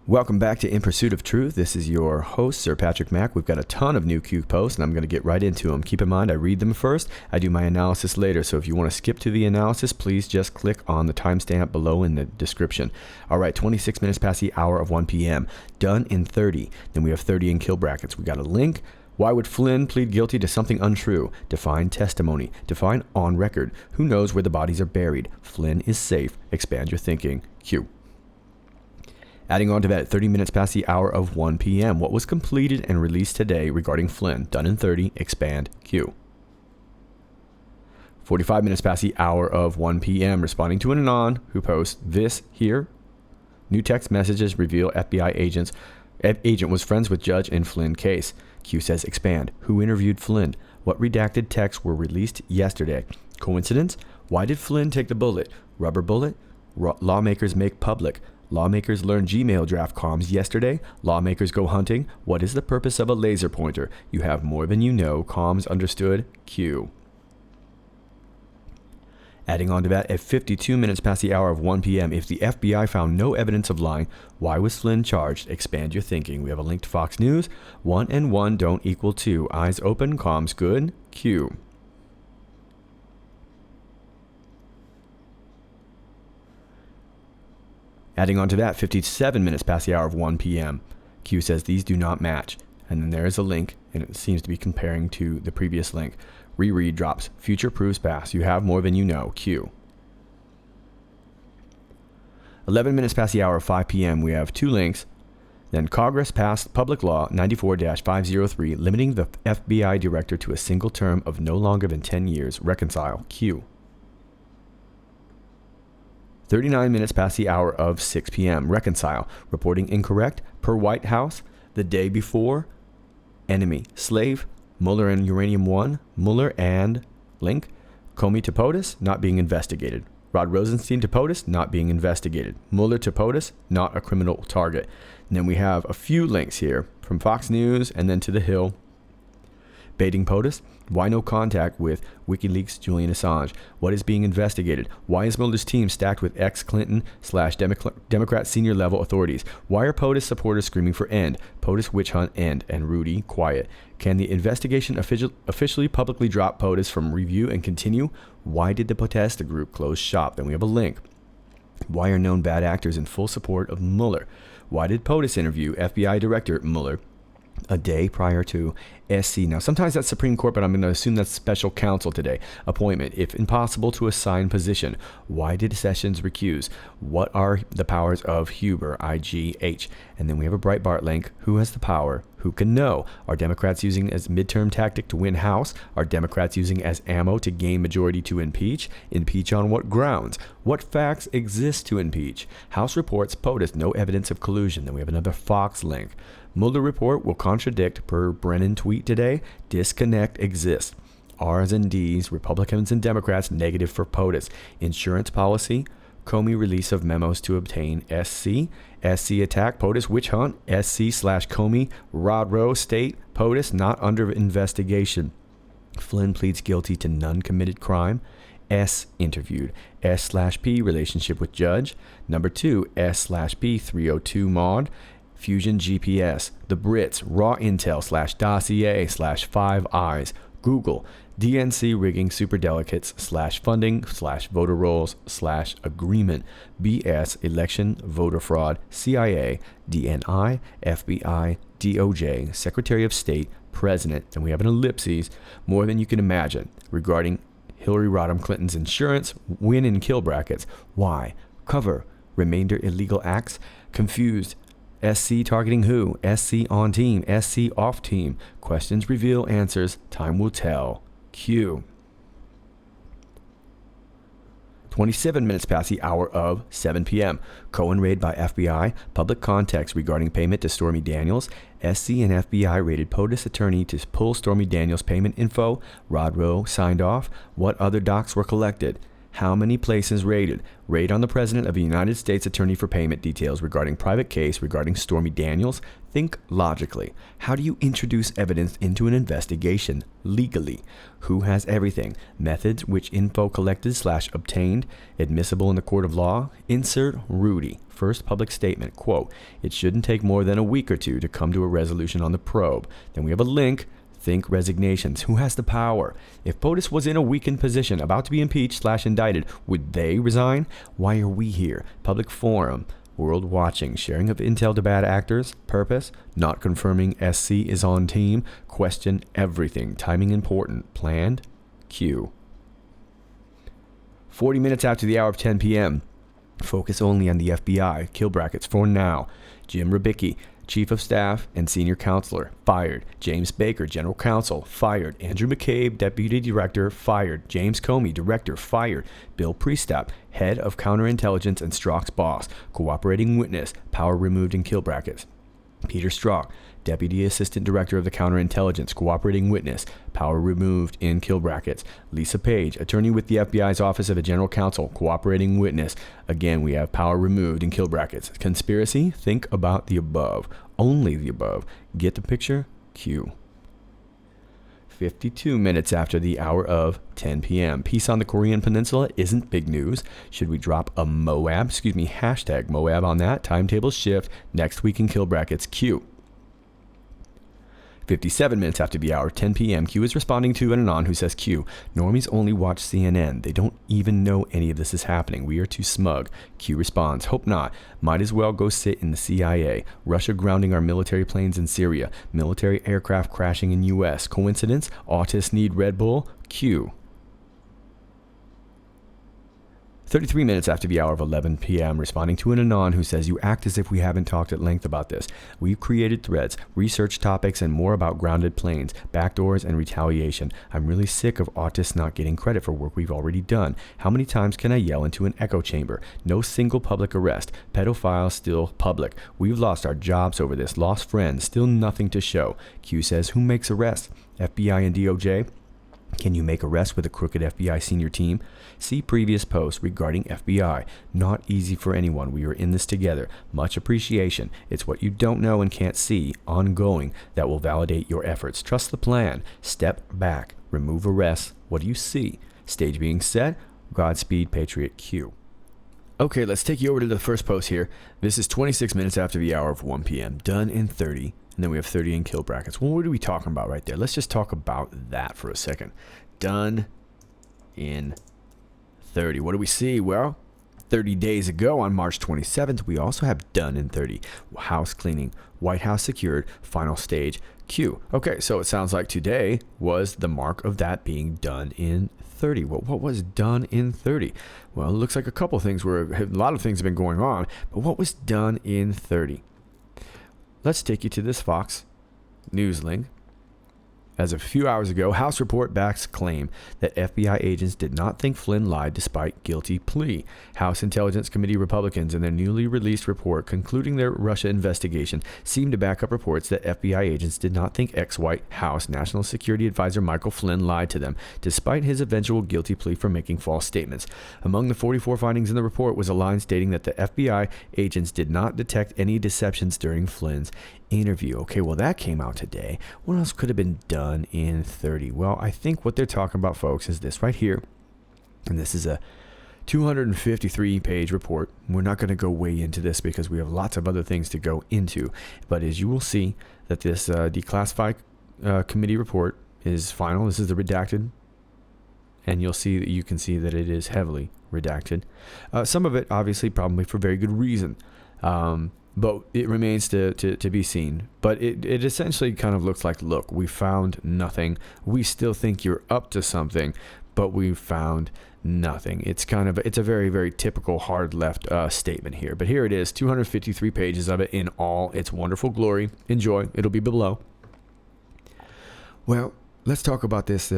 Welcome back to In Pursuit of Truth. This is your host, Sir Patrick Mack. We've got a ton of new Q posts, and I'm going to get right into them. Keep in mind, I read them first. I do my analysis later, so if you want to skip to the analysis, please just click on the timestamp below in the description. All right, 26 minutes past the hour of 1 p.m. Done in 30. Then we have 30 in kill brackets. We got a link. Why would Flynn plead guilty to something untrue? Define testimony. Define on record. Who knows where the bodies are buried? Flynn is safe. Expand your thinking. Q. Adding on to that, 30 minutes past the hour of 1 p.m. What was completed and released today regarding Flynn? Done in 30. Expand. Q. 45 minutes past the hour of 1 p.m. Responding to an Anon who posts this here. New text messages reveal FBI agent was friends with judge in Flynn case. Q says expand. Who interviewed Flynn? What redacted texts were released yesterday? Coincidence? Why did Flynn take the bullet? Rubber bullet? Lawmakers make public. Lawmakers learn Gmail draft comms yesterday. Lawmakers go hunting. What is the purpose of a laser pointer? You have more than you know. Comms understood. Q. Adding on to that, at 52 minutes past the hour of 1 p.m., if the FBI found no evidence of lying, why was Flynn charged? Expand your thinking. We have a link to Fox News. 1 and 1 don't equal 2. Eyes open. Comms good. Q. Adding on to that, 57 minutes past the hour of 1 p.m. Q says these do not match. And then there is a link, and it seems to be comparing to the previous link. Reread drops. Future proves past. You have more than you know. Q. 11 minutes past the hour of 5 p.m. We have two links. Then Congress passed Public Law 94-503, limiting the FBI director to a single term of no longer than 10 years. Reconcile. Q. 39 minutes past the hour of 6 p.m. Reconcile. Reporting incorrect per White House. The day before. Enemy. Slave. Mueller and Uranium One. Mueller and link. Comey to POTUS not being investigated. Rod Rosenstein to POTUS not being investigated. Mueller to POTUS not a criminal target. And then we have a few links here from Fox News and then to The Hill. Baiting POTUS. Why no contact with WikiLeaks Julian Assange? What is being investigated? Why is Mueller's team stacked with ex-Clinton/Democrat senior level authorities? Why are POTUS supporters screaming for end? POTUS witch hunt end. And Rudy quiet. Can the investigation officially publicly drop POTUS from review and continue? Why did the Podesta group close shop? Then we have a link. Why are known bad actors in full support of Mueller? Why did POTUS interview FBI Director Mueller a day prior to SC? Now, sometimes that's Supreme Court, but I'm going to assume that's special counsel today. Appointment, if impossible to assign position. Why did Sessions recuse? What are the powers of Huber, IGH? And then we have a Breitbart link. Who has the power? Who can know? Are Democrats using as midterm tactic to win House? Are Democrats using as ammo to gain majority to impeach? Impeach on what grounds? What facts exist to impeach? House reports POTUS no evidence of collusion. Then we have another Fox link. Mueller report will contradict per Brennan tweet today. Disconnect exists. R's and D's, Republicans and Democrats, negative for POTUS. Insurance policy. Comey release of memos to obtain SC. SC attack. POTUS witch hunt. SC/Comey. Rod Rowe state. POTUS not under investigation. Flynn pleads guilty to none committed crime. S interviewed. S/P relationship with judge. Number 2. S/P 302 mod. Fusion GPS, the Brits, raw intel/dossier/5 eyes, Google, DNC rigging superdelegates/funding/voter rolls/agreement, BS election voter fraud, CIA, DNI, FBI, DOJ, Secretary of State, President, and we have an ellipses, more than you can imagine, regarding Hillary Rodham Clinton's insurance, win and kill brackets, why, cover, remainder illegal acts, confused, SC targeting who? SC on team. SC off team. Questions reveal answers. Time will tell. Q. 27 minutes past the hour of 7 p.m. Cohen raid by FBI. Public context regarding payment to Stormy Daniels. SC and FBI raided POTUS attorney to pull Stormy Daniels payment info. Rod Rowe signed off. What other docs were collected? How many places raided? Raid on the President of the United States Attorney for payment details regarding private case regarding Stormy Daniels. Think logically. How do you introduce evidence into an investigation legally? Who has everything? Methods which info collected / obtained, admissible in the court of law. Insert Rudy. First public statement, quote, it shouldn't take more than a week or two to come to a resolution on the probe. Then we have a link. Think resignations. Who has the power? If POTUS was in a weakened position, about to be impeached / indicted, would they resign? Why are we here? Public forum. World watching. Sharing of intel to bad actors. Purpose. Not confirming SC is on team. Question everything. Timing important. Planned. Q. 40 minutes after the hour of 10 p.m. Focus only on the FBI. Kill brackets for now. Jim Rubicki, Chief of Staff and Senior Counselor, fired. James Baker, General Counsel, fired. Andrew McCabe, Deputy Director, fired. James Comey, Director, fired. Bill Priestap, Head of Counterintelligence and Strzok's boss, cooperating witness, power removed in kill brackets. Peter Strzok, Deputy Assistant Director of the Counterintelligence, cooperating witness, power removed in kill brackets. Lisa Page, attorney with the FBI's Office of the General Counsel, cooperating witness. Again, we have power removed in kill brackets. Conspiracy, think about the above. Only the above. Get the picture? Q. 52 minutes after the hour of 10 p.m. Peace on the Korean Peninsula isn't big news. Should we drop a hashtag Moab on that? Timetable shift. Next week in kill brackets. Q. 57 minutes after the hour, 10 p.m., Q is responding to an Anon who says, Q, normies only watch CNN. They don't even know any of this is happening. We are too smug. Q responds, hope not. Might as well go sit in the CIA. Russia grounding our military planes in Syria. Military aircraft crashing in U.S. Coincidence? Autists need Red Bull? Q. 33 minutes after the hour of 11 p.m., responding to an Anon who says, you act as if we haven't talked at length about this. We've created threads, research topics, and more about grounded planes, backdoors, and retaliation. I'm really sick of autists not getting credit for work we've already done. How many times can I yell into an echo chamber? No single public arrest. Pedophiles still public. We've lost our jobs over this. Lost friends. Still nothing to show. Q says, who makes arrests? FBI and DOJ? Can you make arrests with a crooked FBI senior team? See previous posts regarding FBI. Not easy for anyone. We are in this together. Much appreciation. It's what you don't know and can't see, ongoing, that will validate your efforts. Trust the plan. Step back. Remove arrests. What do you see? Stage being set. Godspeed, Patriot Q. Okay, let's take you over to the first post here. This is 26 minutes after the hour of 1 p.m. Done in 30. And then we have 30 in kill brackets. Well, what are we talking about right there? Let's just talk about that for a second. Done in 30. What do we see? Well, 30 days ago on March 27th, we also have done in 30. House cleaning. White House secured. Final stage. Q. Okay, so it sounds like today was the mark of that being done in 30. What was done in 30? Well, it looks like a lot of things have been going on. But what was done in 30? Let's take you to this Fox News link. As of a few hours ago, House report backs claim that FBI agents did not think Flynn lied despite guilty plea. House Intelligence Committee Republicans in their newly released report concluding their Russia investigation seem to back up reports that FBI agents did not think ex-White House National Security Advisor Michael Flynn lied to them, despite his eventual guilty plea for making false statements. Among the 44 findings in the report was a line stating that the FBI agents did not detect any deceptions during Flynn's interview. Okay, well, that came out today. What else could have been done in 30? Well, I think what they're talking about, folks, is this right here. And this is a 253-page report. We're not going to go way into this because we have lots of other things to go into. But as you will see, that this Declassified committee report is final. This is the redacted. And you can see that it is heavily redacted. Some of it, obviously, probably for very good reason. But it remains to be seen. But it essentially kind of looks like, look, we found nothing. We still think you're up to something, but we've found nothing. It's a very, very typical hard left statement here. But here it is, 253 pages of it in all its wonderful glory. Enjoy. It'll be below. Well, let's talk about this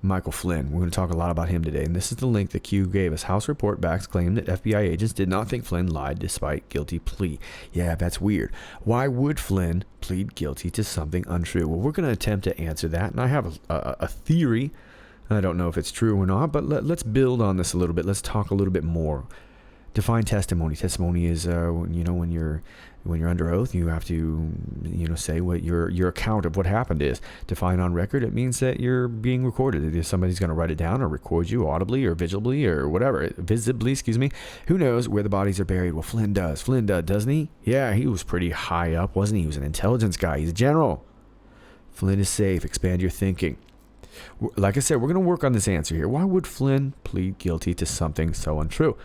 Michael Flynn. We're going to talk a lot about him today, and this is the link that Q gave us. House report backs claim that FBI agents did not think Flynn lied despite guilty plea. Yeah, that's weird. Why would Flynn plead guilty to something untrue? Well, we're going to attempt to answer that, and I have a theory I don't know if it's true or not, but let's build on this a little bit. Let's talk a little bit more. Define testimony. Testimony is, when you're under oath, you have to, say what your account of what happened is. Define on record. It means that you're being recorded. If somebody's going to write it down or record you audibly or visibly or whatever, visibly, who knows where the bodies are buried? Well, Flynn does. Flynn does, doesn't he? Yeah, he was pretty high up, wasn't he? He was an intelligence guy. He's a general. Flynn is safe. Expand your thinking. Like I said, we're going to work on this answer here. Why would Flynn plead guilty to something so untrue?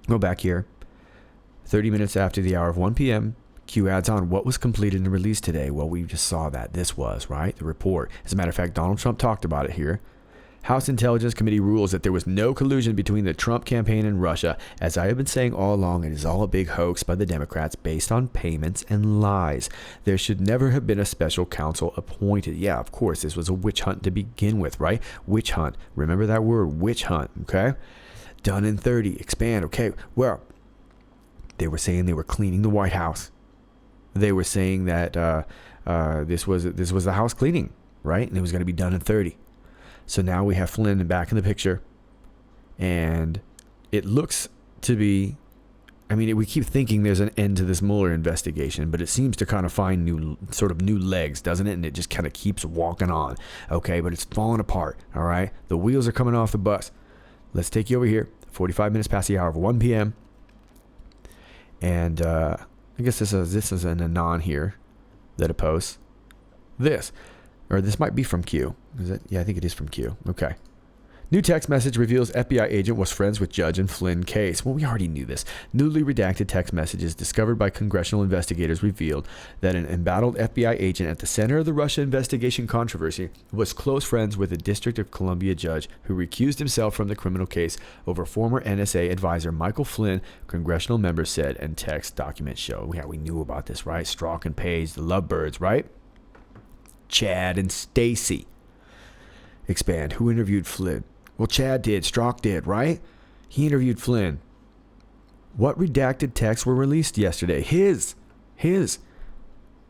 Go back here. 30 minutes after the hour of 1 p.m., Q adds on, what was completed and released today? Well, we just saw that. This was, right? The report. As a matter of fact, Donald Trump talked about it here. House Intelligence Committee rules that there was no collusion between the Trump campaign and Russia. As I have been saying all along, it is all a big hoax by the Democrats based on payments and lies. There should never have been a special counsel appointed. Yeah, of course, this was a witch hunt to begin with, right? Witch hunt. Remember that word, witch hunt, okay? Done in 30. Expand. Okay, well, they were saying they were cleaning the White House. They were saying that this was the house cleaning, right? And it was going to be done in 30. So now we have Flynn back in the picture. And it looks to be, we keep thinking there's an end to this Mueller investigation, but it seems to kind of find new legs, doesn't it? And it just kind of keeps walking on. Okay, but it's falling apart, all right? The wheels are coming off the bus. Let's take you over here. 45 minutes past the hour of 1 p.m. And I guess this is an Anon here that it posts. This might be from Q. Yeah, I think it is from Q. Okay. New text message reveals FBI agent was friends with judge in Flynn case. Well, we already knew this. Newly redacted text messages discovered by congressional investigators revealed that an embattled FBI agent at the center of the Russia investigation controversy was close friends with a District of Columbia judge who recused himself from the criminal case over former NSA advisor Michael Flynn, congressional members said, and text documents show. Yeah, we knew about this, right? Strzok and Page, the lovebirds, right? Chad and Stacy. Expand. Who interviewed Flynn? Well, Chad did. Strzok did, right? He interviewed Flynn. What redacted texts were released yesterday? His.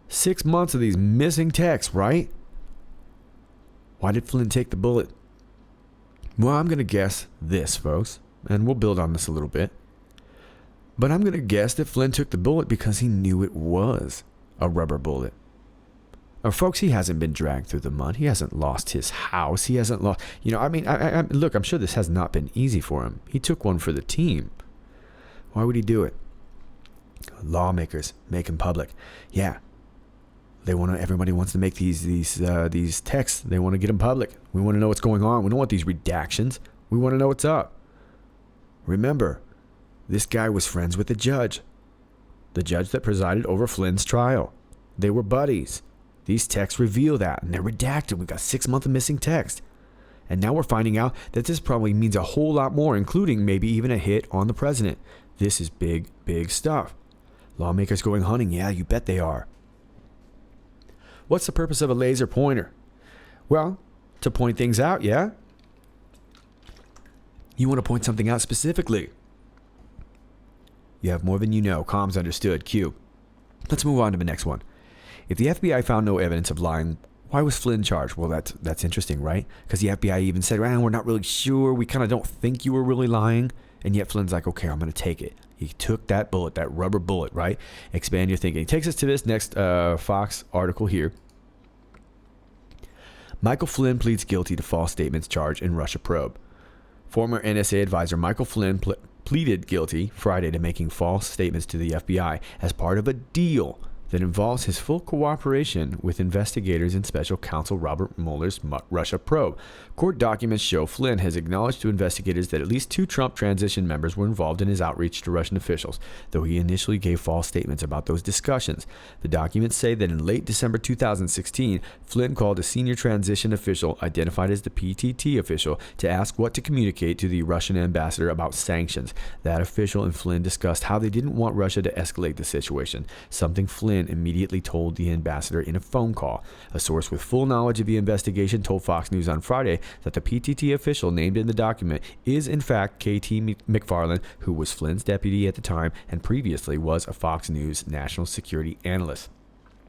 6 months of these missing texts, right? Why did Flynn take the bullet? Well, I'm going to guess this, folks, and we'll build on this a little bit. But I'm going to guess that Flynn took the bullet because he knew it was a rubber bullet. Folks, he hasn't been dragged through the mud. He hasn't lost his house. He hasn't lost, look, I'm sure this has not been easy for him. He took one for the team. Why would he do it? Lawmakers make him public. Yeah. Everybody wants to make these texts. They want to get them public. We want to know what's going on. We don't want these redactions. We want to know what's up. Remember, this guy was friends with the judge that presided over Flynn's trial. They were buddies. These texts reveal that, and they're redacted. We've got 6 months of missing text. And now we're finding out that this probably means a whole lot more, including maybe even a hit on the president. This is big, big stuff. Lawmakers going hunting? Yeah, you bet they are. What's the purpose of a laser pointer? Well, to point things out, yeah? You want to point something out specifically. You have more than you know. Comms understood. Q. Let's move on to the next one. If the FBI found no evidence of lying, why was Flynn charged? Well, that's interesting, right? Because the FBI even said, we're not really sure. We kind of don't think you were really lying. And yet Flynn's like, okay, I'm going to take it. He took that bullet, that rubber bullet, right? Expand your thinking. He takes us to this next Fox article here. Michael Flynn pleads guilty to false statements charged in Russia probe. Former NSA advisor Michael Flynn pleaded guilty Friday to making false statements to the FBI as part of a deal that involves his full cooperation with investigators and special counsel Robert Mueller's Russia probe. Court documents show Flynn has acknowledged to investigators that at least 2 Trump transition members were involved in his outreach to Russian officials, though he initially gave false statements about those discussions. The documents say that in late December 2016, Flynn called a senior transition official, identified as the PTT official, to ask what to communicate to the Russian ambassador about sanctions. That official and Flynn discussed how they didn't want Russia to escalate the situation, something Flynn immediately told the ambassador in a phone call. A source with full knowledge of the investigation told Fox News on Friday that the PTT official named in the document is in fact KT McFarland, who was Flynn's deputy at the time and previously was a Fox News national security analyst.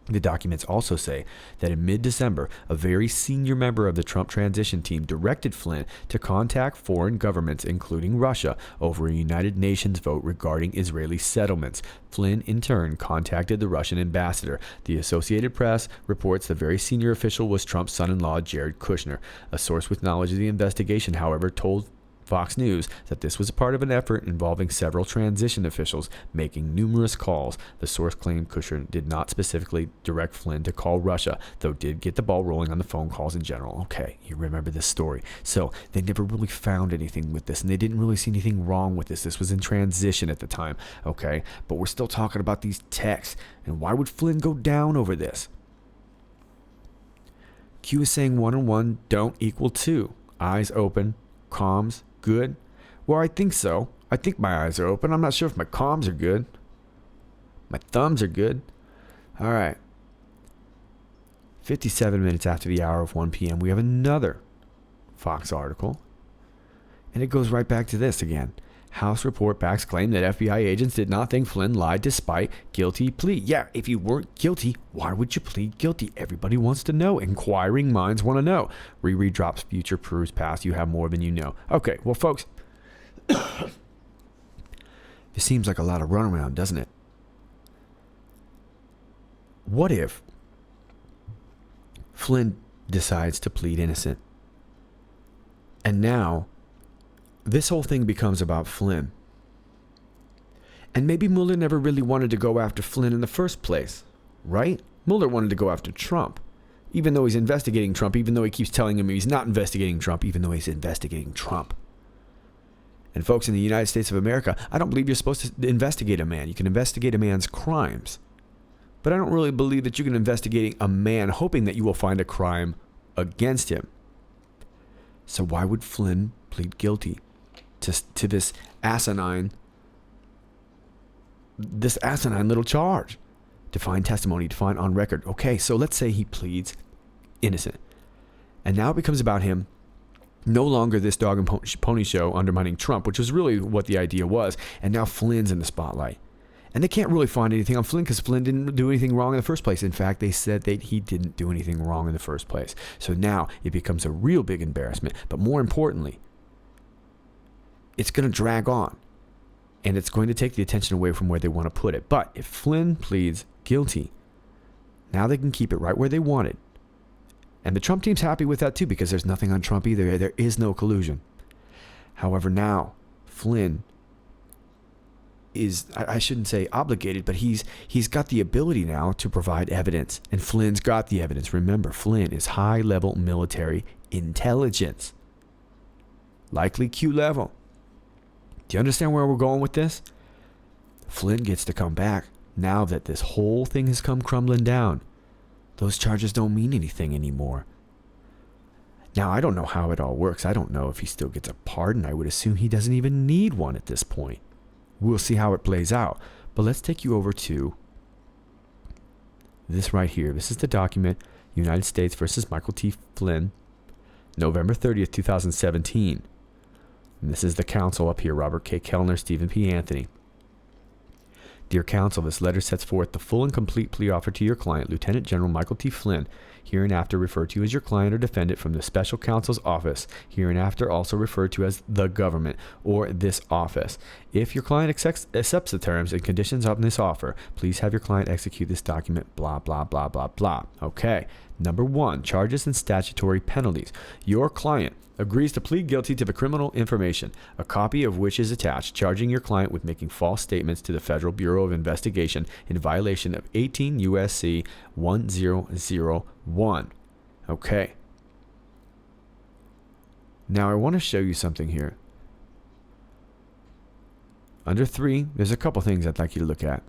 The documents also say that in mid-December, a very senior member of the Trump transition team directed Flynn to contact foreign governments, including Russia, over a United Nations vote regarding Israeli settlements. Flynn, in turn, contacted the Russian ambassador. The Associated Press reports the very senior official was Trump's son-in-law, Jared Kushner. A source with knowledge of the investigation, however, told Fox News that this was part of an effort involving several transition officials making numerous calls. The source claimed Kushner did not specifically direct Flynn to call Russia, though did get the ball rolling on the phone calls in general. Okay, you remember this story. So they never really found anything with this, and they didn't really see anything wrong with this. This was in transition at the time, okay? But we're still talking about these texts, and why would Flynn go down over this? Q is saying 1 and 1 don't equal 2. Eyes open, comms good? Well, I think so. I think my eyes are open. I'm not sure if my comms are good. My thumbs are good. All right. 57 minutes after the hour of 1 p.m., we have another Fox article. And it goes right back to this again. House report backs claim that FBI agents did not think Flynn lied despite guilty plea. Yeah, if you weren't guilty, why would you plead guilty? Everybody wants to know. Inquiring minds want to know. Riri drops future, proves past. You have more than you know. Okay, well, folks, this seems like a lot of runaround, doesn't it? What if Flynn decides to plead innocent? And now this whole thing becomes about Flynn. And maybe Mueller never really wanted to go after Flynn in the first place, right? Mueller wanted to go after Trump, even though he's investigating Trump, even though he keeps telling him he's not investigating Trump, even though he's investigating Trump. And folks, in the United States of America, I don't believe you're supposed to investigate a man. You can investigate a man's crimes. But I don't really believe that you can investigate a man hoping that you will find a crime against him. So why would Flynn plead guilty to this asinine little charge? To find testimony, to find on record. Okay, so let's say he pleads innocent. And now it becomes about him no longer this dog and pony show undermining Trump, which was really what the idea was. And now Flynn's in the spotlight. And they can't really find anything on Flynn because Flynn didn't do anything wrong in the first place. In fact, they said that he didn't do anything wrong in the first place. So now it becomes a real big embarrassment. But more importantly, it's going to drag on. And it's going to take the attention away from where they want to put it. But if Flynn pleads guilty, now they can keep it right where they want it. And the Trump team's happy with that too because there's nothing on Trump either. There is no collusion. However, now Flynn is, I shouldn't say obligated, but he's got the ability now to provide evidence. And Flynn's got the evidence. Remember, Flynn is high-level military intelligence. Likely Q level. Do you understand where we're going with this? Flynn gets to come back now that this whole thing has come crumbling down. Those charges don't mean anything anymore. Now, I don't know how it all works. I don't know if he still gets a pardon. I would assume he doesn't even need one at this point. We'll see how it plays out. But let's take you over to this right here. This is the document, United States versus Michael T. Flynn, November 30th, 2017. And this is the counsel up here, Robert K. Kellner, Stephen P. Anthony. Dear counsel, this letter sets forth the full and complete plea offer to your client, Lieutenant General Michael T. Flynn, hereinafter referred to as your client or defendant from the special counsel's office, hereinafter also referred to as the government or this office. If your client accepts the terms and conditions of this offer, please have your client execute this document, blah, blah, blah, blah, blah. Okay. Number 1, charges and statutory penalties. Your client agrees to plead guilty to the criminal information, a copy of which is attached, charging your client with making false statements to the Federal Bureau of Investigation in violation of 18 U.S.C. 1001. Okay. Now I want to show you something here. Under 3, there's a couple things I'd like you to look at.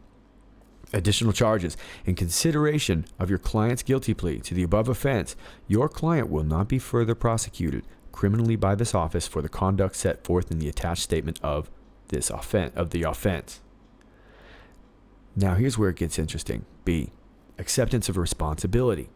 Additional charges. In consideration of your client's guilty plea to the above offense, your client will not be further prosecuted criminally by this office for the conduct set forth in the attached statement of this offense. Now here's where it gets interesting. B, acceptance of responsibility.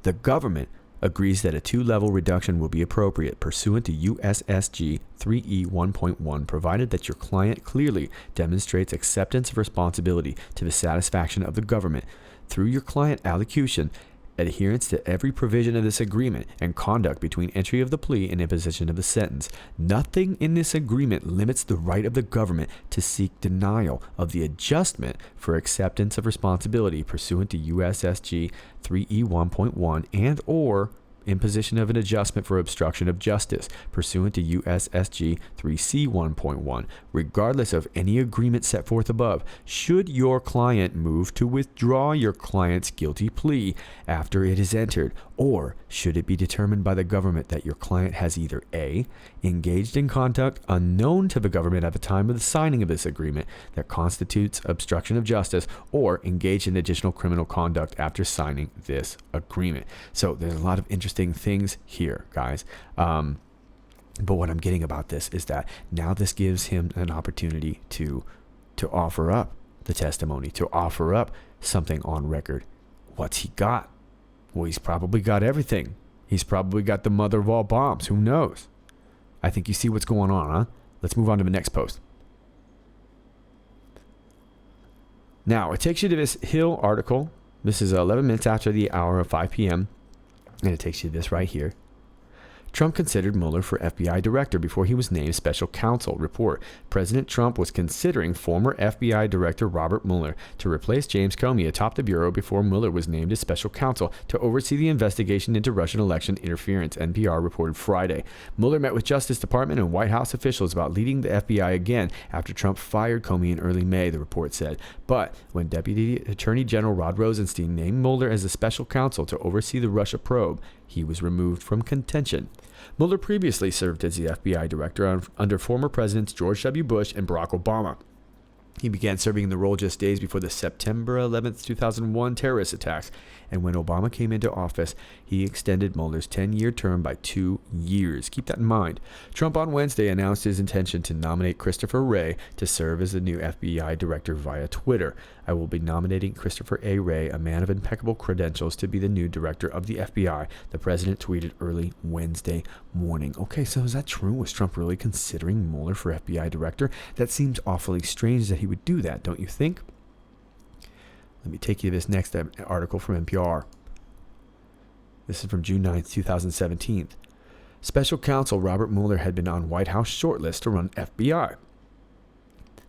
The government agrees that a 2-level reduction will be appropriate pursuant to USSG 3E 1.1, provided that your client clearly demonstrates acceptance of responsibility to the satisfaction of the government through your client allocution, adherence to every provision of this agreement, and conduct between entry of the plea and imposition of the sentence. Nothing in this agreement limits the right of the government to seek denial of the adjustment for acceptance of responsibility pursuant to USSG 3E 1.1 and or imposition of an adjustment for obstruction of justice pursuant to USSG 3C 1.1, regardless of any agreement set forth above. Should your client move to withdraw your client's guilty plea after it is entered, or should it be determined by the government that your client has either A, engaged in conduct unknown to the government at the time of the signing of this agreement that constitutes obstruction of justice, or engaged in additional criminal conduct after signing this agreement. So there's a lot of interesting things here, guys. But what I'm getting about this is that now this gives him an opportunity to offer up the testimony, to offer up something on record. What's he got? Well, he's probably got everything. He's probably got the mother of all bombs. Who knows? I think you see what's going on, huh? Let's move on to the next post. Now, it takes you to this Hill article. This is 11 minutes after the hour of 5 p.m. And it takes you to this right here. Trump considered Mueller for FBI director before he was named special counsel. Report: President Trump was considering former FBI director Robert Mueller to replace James Comey atop the bureau before Mueller was named as special counsel to oversee the investigation into Russian election interference, NPR reported Friday. Mueller met with Justice Department and White House officials about leading the FBI again after Trump fired Comey in early May, the report said. But when Deputy Attorney General Rod Rosenstein named Mueller as a special counsel to oversee the Russia probe, he was removed from contention. Mueller previously served as the FBI director under former presidents George W. Bush and Barack Obama. He began serving in the role just days before the September 11, 2001 terrorist attacks, and when Obama came into office, he extended Mueller's 10-year term by 2 years. Keep that in mind. Trump on Wednesday announced his intention to nominate Christopher Wray to serve as the new FBI director via Twitter. I will be nominating Christopher A. Wray, a man of impeccable credentials, to be the new director of the FBI, the president tweeted early Wednesday morning. Okay, so is that true? Was Trump really considering Mueller for FBI director? That seems awfully strange that he would do that, don't you think? Let me take you to this next article from NPR. This is from June 9th, 2017. Special counsel Robert Mueller had been on White House shortlist to run FBI.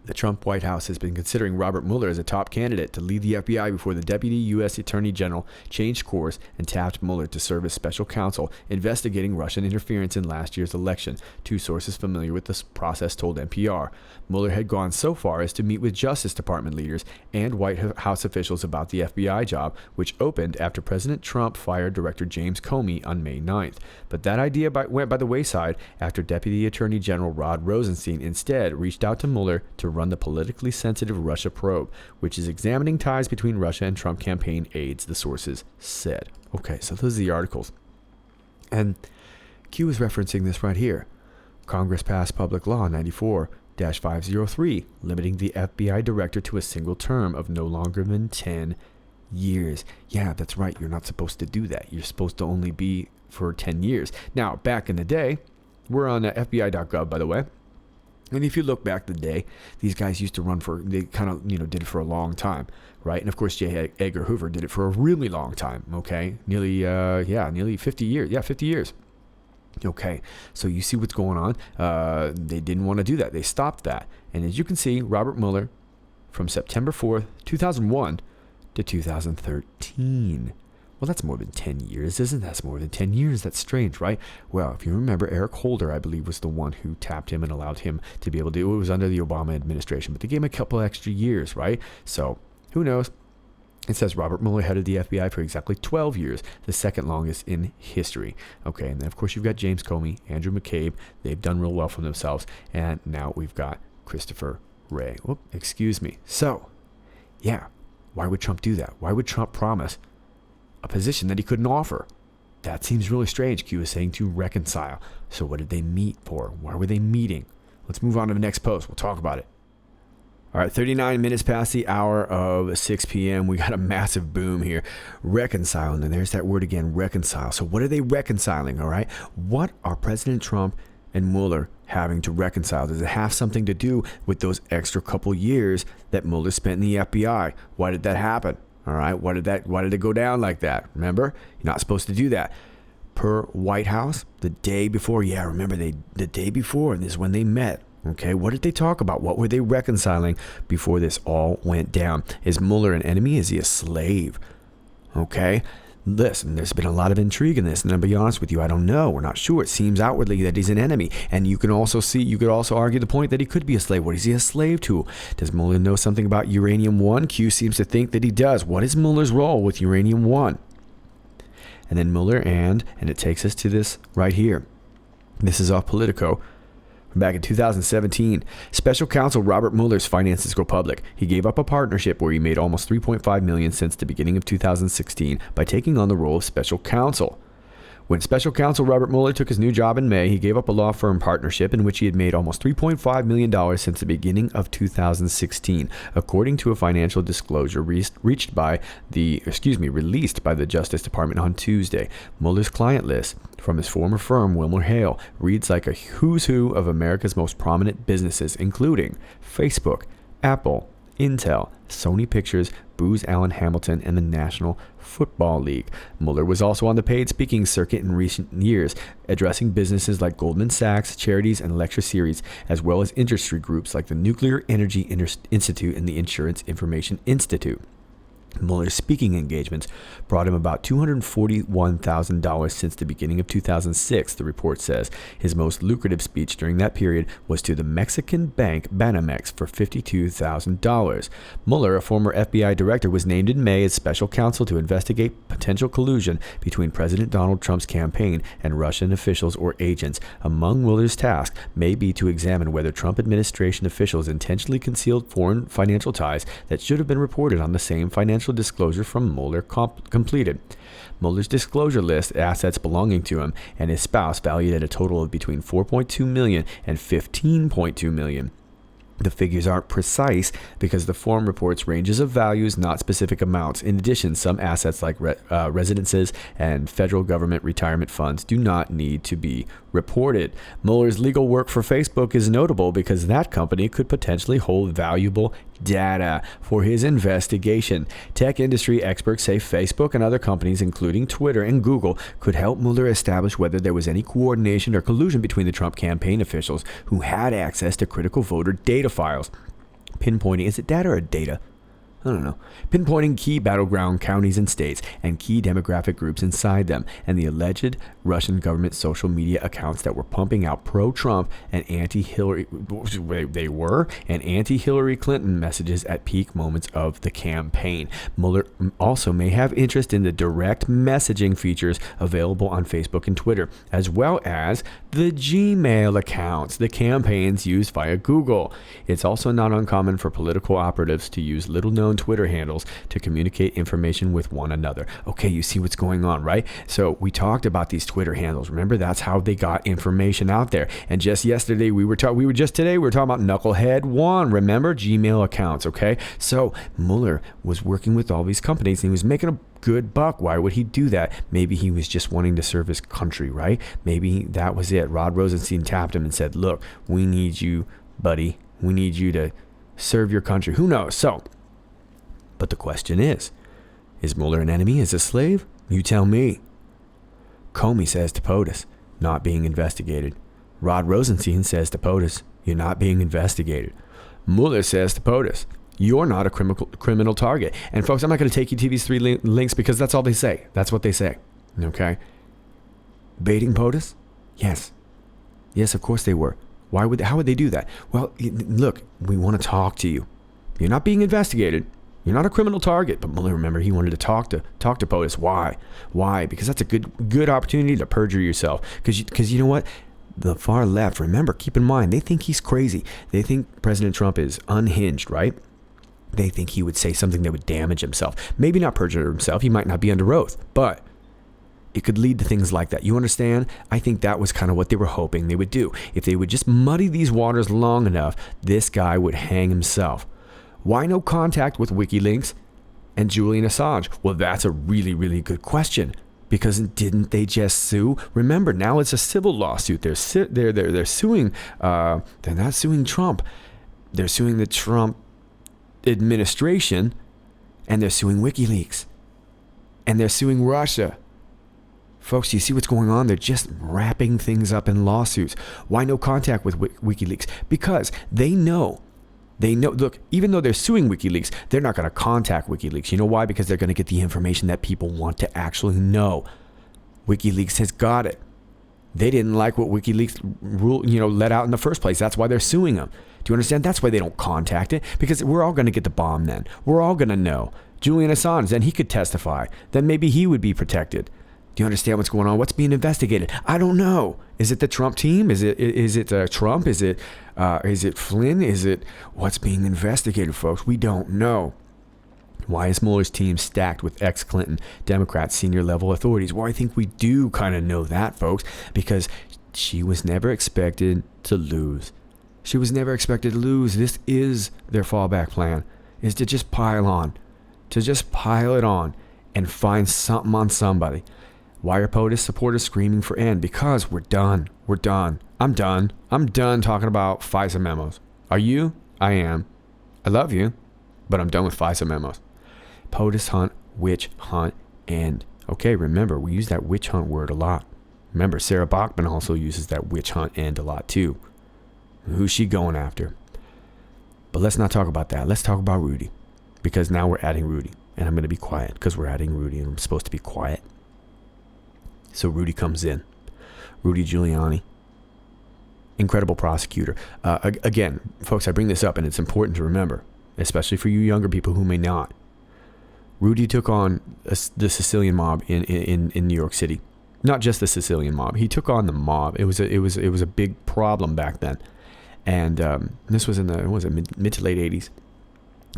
The Trump White House has been considering Robert Mueller as a top candidate to lead the FBI before the Deputy U.S. Attorney General changed course and tapped Mueller to serve as special counsel investigating Russian interference in last year's election, two sources familiar with this process told NPR. Mueller had gone so far as to meet with Justice Department leaders and White House officials about the FBI job, which opened after President Trump fired Director James Comey on May 9th. But that idea went by the wayside after Deputy Attorney General Rod Rosenstein instead reached out to Mueller to run the politically sensitive Russia probe, which is examining ties between Russia and Trump campaign aides, the sources said. Okay, so those are the articles. And Q is referencing this right here. Congress passed Public Law 94-503, limiting the FBI director to a single term of no longer than 10 years. Yeah, that's right. You're not supposed to do that. You're supposed to only be for 10 years. Now, back in the day, we're on FBI.gov, by the way. And if you look back the day, these guys used to run for, they kind of, did it for a long time, right? And of course, J. Edgar Hoover did it for a really long time, okay? Nearly 50 years. Yeah, 50 years. Okay, so you see what's going on. They didn't want to do that. They stopped that. And as you can see, Robert Mueller, from September 4th, 2001 to 2013. Well, that's more than 10 years, isn't that? That's more than 10 years. That's strange, right? Well, if you remember, Eric Holder, I believe, was the one who tapped him and allowed him to be able to do it. It was under the Obama administration, but they gave him a couple extra years, right? So, who knows? It says Robert Mueller headed the FBI for exactly 12 years, the second longest in history. Okay, and then, of course, you've got James Comey, Andrew McCabe. They've done real well for themselves. And now we've got Christopher Wray. Whoop, excuse me. So, yeah, why would Trump do that? Why would Trump promise a position that he couldn't offer? That seems really strange, Q is saying, to reconcile. So what did they meet for? Why were they meeting? Let's move on to the next post. We'll talk about it. All right, 39 minutes past the hour of 6 p.m. We got a massive boom here. Reconciling, and there's that word again, reconcile. So what are they reconciling, all right? What are President Trump and Mueller having to reconcile? Does it have something to do with those extra couple years that Mueller spent in the FBI? Why did that happen? All right, why did it go down like that? Remember, you're not supposed to do that. Per White House, the day before, the day before, and this is when they met. Okay, what did they talk about? What were they reconciling before this all went down? Is Mueller an enemy? Is he a slave? Okay, listen, there's been a lot of intrigue in this, and I'll be honest with you, I don't know. We're not sure. It seems outwardly that he's an enemy, and you could also argue the point that he could be a slave. What is he a slave to? Does Mueller know something about Uranium-1? Q seems to think that he does. What is Mueller's role with Uranium-1? And then Mueller and it takes us to this right here. This is off Politico. Back in 2017, Special Counsel Robert Mueller's finances go public. He gave up a partnership where he made almost $3.5 million since the beginning of 2016 by taking on the role of Special Counsel. When Special Counsel Robert Mueller took his new job in May, he gave up a law firm partnership in which he had made almost $3.5 million since the beginning of 2016, according to a financial disclosure released by the Justice Department on Tuesday. Mueller's client list from his former firm, WilmerHale, reads like a who's who of America's most prominent businesses, including Facebook, Apple, Intel, Sony Pictures, Booz Allen Hamilton, and the National Football League. Mueller was also on the paid speaking circuit in recent years, addressing businesses like Goldman Sachs, charities, and lecture series, as well as industry groups like the Nuclear Energy Institute and the Insurance Information Institute. Mueller's speaking engagements brought him about $241,000 since the beginning of 2006, the report says. His most lucrative speech during that period was to the Mexican bank Banamex for $52,000. Mueller, a former FBI director, was named in May as special counsel to investigate potential collusion between President Donald Trump's campaign and Russian officials or agents. Among Mueller's tasks may be to examine whether Trump administration officials intentionally concealed foreign financial ties that should have been reported on the same financial disclosure from Mueller completed. Mueller's disclosure lists assets belonging to him and his spouse valued at a total of between $4.2 million and $15.2 million. The figures aren't precise because the form reports ranges of values, not specific amounts. In addition, some assets like residences and federal government retirement funds do not need to be reported. Mueller's legal work for Facebook is notable because that company could potentially hold valuable data for his investigation. Tech industry experts say Facebook and other companies, including Twitter and Google, could help Mueller establish whether there was any coordination or collusion between the Trump campaign officials who had access to critical voter data files. Pinpointing, is it data or data? I don't know. Pinpointing key battleground counties and states and key demographic groups inside them, and the alleged Russian government social media accounts that were pumping out pro-Trump and anti-Hillary Clinton messages at peak moments of the campaign. Mueller also may have interest in the direct messaging features available on Facebook and Twitter, as well as the Gmail accounts the campaigns use via Google. It's also not uncommon for political operatives to use little-known Twitter handles to communicate information with one another. Okay, you see what's going on, right? So we talked about these Twitter handles. Remember, that's how they got information out there. And just yesterday, we were talking about Knucklehead One. Remember, Gmail accounts. Okay, so Mueller was working with all these companies, and he was making a good buck. Why would he do that? Maybe he was just wanting to serve his country, right? Maybe that was it. Rod Rosenstein tapped him and said, "Look, we need you, buddy. We need you to serve your country." Who knows? So. But the question is Mueller an enemy? Is a slave? You tell me. Comey says to POTUS, not being investigated. Rod Rosenstein says to POTUS, you're not being investigated. Mueller says to POTUS, you're not a criminal target. And folks, I'm not going to take you to these three links because that's all they say. That's what they say. Okay? Baiting POTUS? Yes. Yes, of course they were. How would they do that? Well, look, we want to talk to you. You're not being investigated. You're not a criminal target. But Mueller, remember, he wanted to talk to POTUS. Why? Why? Because that's a good opportunity to perjure yourself. Because you know what? The far left, remember, keep in mind, they think he's crazy. They think President Trump is unhinged, right? They think he would say something that would damage himself. Maybe not perjure himself. He might not be under oath. But it could lead to things like that. You understand? I think that was kind of what they were hoping they would do. If they would just muddy these waters long enough, this guy would hang himself. Why no contact with WikiLeaks and Julian Assange? Well, that's a really, really good question. Because didn't they just sue? Remember, now it's a civil lawsuit. They're suing. They're not suing Trump. They're suing the Trump administration, and they're suing WikiLeaks, and they're suing Russia. Folks, do you see what's going on? They're just wrapping things up in lawsuits. Why no contact with WikiLeaks? Because they know. Look, even though they're suing WikiLeaks, they're not going to contact WikiLeaks. You know why? Because they're going to get the information that people want to actually know. WikiLeaks has got it. They didn't like what WikiLeaks let out in the first place. That's why they're suing them. Do you understand? That's why they don't contact it. Because we're all going to get the bomb then. We're all going to know. Julian Assange, then he could testify. Then maybe he would be protected. Do you understand what's going on? What's being investigated? I don't know. Is it the Trump team? Is it Trump? Is it Flynn? Is it what's being investigated, folks? We don't know. Why is Mueller's team stacked with ex-Clinton Democrats, senior level authorities? Well, I think we do kind of know that, folks, because she was never expected to lose. She was never expected to lose. This is their fallback plan, is to just pile it on and find something on somebody. Why are POTUS supporters screaming for end? Because we're done. We're done. I'm done. I'm done talking about FISA memos. Are you? I am. I love you, but I'm done with FISA memos. POTUS hunt, witch hunt, end. Okay, remember, we use that witch hunt word a lot. Remember, Sarah Bachman also uses that witch hunt end a lot too. Who's she going after? But let's not talk about that. Let's talk about Rudy, because now we're adding Rudy, and I'm going to be quiet because we're adding Rudy, and I'm supposed to be quiet. So Rudy comes in. Rudy Giuliani. Incredible prosecutor. Again, folks, I bring this up, and it's important to remember, especially for you younger people who may not. Rudy took on the Sicilian mob in New York City. Not just the Sicilian mob. He took on the mob. It was a big problem back then. And this was in the mid to late 80s.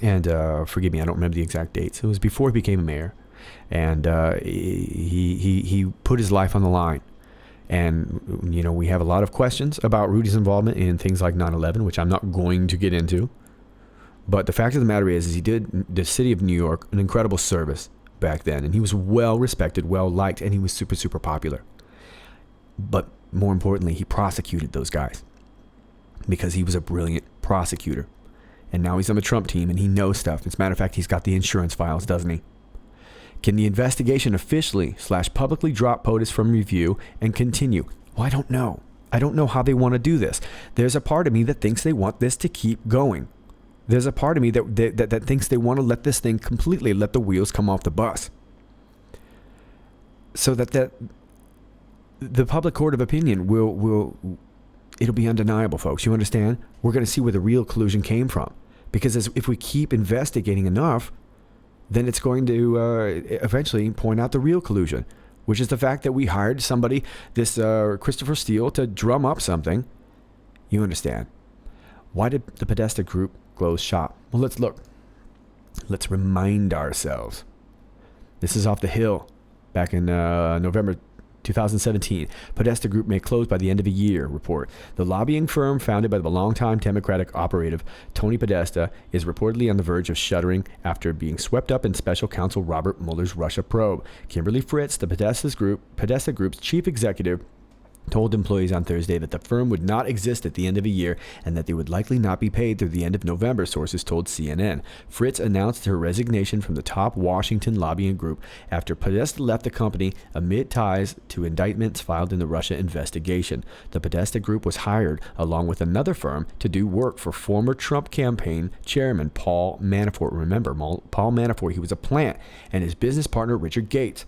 And forgive me, I don't remember the exact dates. It was before he became a mayor. And he put his life on the line. And, we have a lot of questions about Rudy's involvement in things like 9/11, which I'm not going to get into. But the fact of the matter is he did the city of New York an incredible service back then. And he was well respected, well liked, and he was super, super popular. But more importantly, he prosecuted those guys because he was a brilliant prosecutor. And now he's on the Trump team and he knows stuff. As a matter of fact, he's got the insurance files, doesn't he? Can the investigation officially / publicly drop POTUS from review and continue? Well, I don't know. I don't know how they want to do this. There's a part of me that thinks they want this to keep going. There's a part of me that thinks they want to let this thing completely let the wheels come off the bus. So that the public court of opinion it'll be undeniable, folks. You understand? We're going to see where the real collusion came from. Because if we keep investigating enough, then it's going to eventually point out the real collusion, which is the fact that we hired somebody, this Christopher Steele, to drum up something. You understand? Why did the Podesta group close shop? Well, let's look. Let's remind ourselves. This is off the Hill back in November 2017. Podesta Group may close by the end of the year, report. The lobbying firm founded by the longtime Democratic operative Tony Podesta is reportedly on the verge of shuttering after being swept up in special counsel Robert Mueller's Russia probe. Kimberly Fritz, the Podesta Group's chief executive, told employees on Thursday that the firm would not exist at the end of the year and that they would likely not be paid through the end of November, sources told CNN. Fritz announced her resignation from the top Washington lobbying group after Podesta left the company amid ties to indictments filed in the Russia investigation. The Podesta Group was hired, along with another firm, to do work for former Trump campaign chairman Paul Manafort. Remember, Paul Manafort, he was a plant, and his business partner Richard Gates,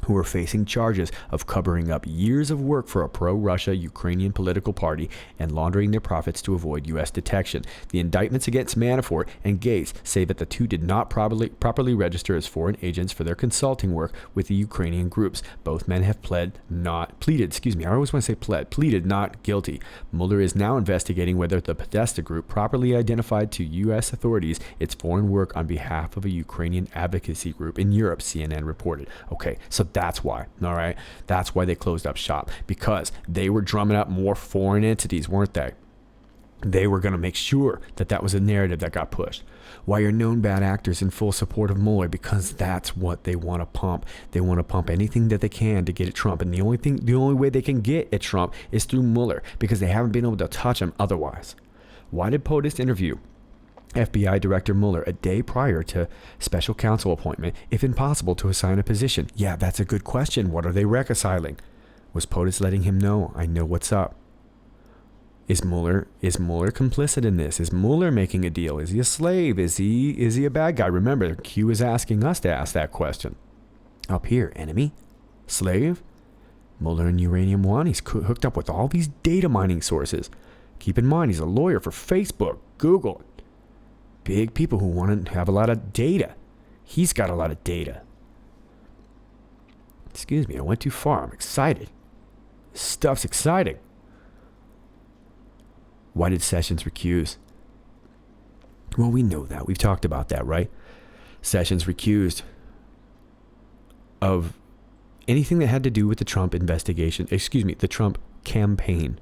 who are facing charges of covering up years of work for a pro-Russia Ukrainian political party and laundering their profits to avoid U.S. detection. The indictments against Manafort and Gates say that the two did not properly register as foreign agents for their consulting work with the Ukrainian groups. Both men have pleaded not guilty. Mueller is now investigating whether the Podesta Group properly identified to U.S. authorities its foreign work on behalf of a Ukrainian advocacy group in Europe, CNN reported. Okay, so that's why, all right? That's why they closed up shop, because they were drumming up more foreign entities, weren't they? They were going to make sure that that was a narrative that got pushed. Why are known bad actors in full support of Mueller? Because that's what they want to pump. They want to pump anything that they can to get at Trump. And the only way they can get at Trump is through Mueller, because they haven't been able to touch him otherwise. Why did POTUS interview FBI Director Mueller a day prior to special counsel appointment, if impossible to assign a position? Yeah, that's a good question. What are they reconciling? Was POTUS letting him know, I know what's up? Is Mueller complicit in this? Is Mueller making a deal? Is he a slave? Is he a bad guy? Remember, Q is asking us to ask that question. Up here, enemy? Slave? Mueller and Uranium One, he's hooked up with all these data mining sources. Keep in mind, he's a lawyer for Facebook, Google. Big people who want to have a lot of data. He's got a lot of data. Excuse me, I went too far. I'm excited. This stuff's exciting. Why did Sessions recuse? Well, we know that. We've talked about that, right? Sessions recused of anything that had to do with the Trump investigation. Excuse me, the Trump campaign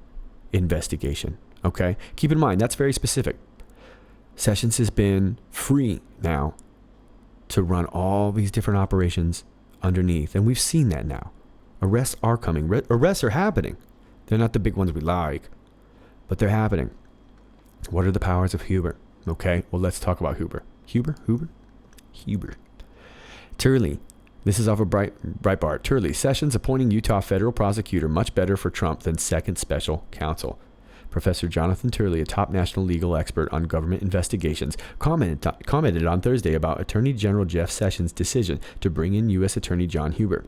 investigation. Okay? Keep in mind, that's very specific. Sessions has been free now to run all these different operations underneath. And we've seen that now. Arrests are coming. Arrests are happening. They're not the big ones we like, but they're happening. What are the powers of Huber? Okay, well, let's talk about Huber. Huber. Turley. This is off of Breitbart. Turley. Sessions appointing Utah federal prosecutor much better for Trump than second special counsel. Professor Jonathan Turley, a top national legal expert on government investigations, commented on Thursday about Attorney General Jeff Sessions' decision to bring in U.S. Attorney John Huber.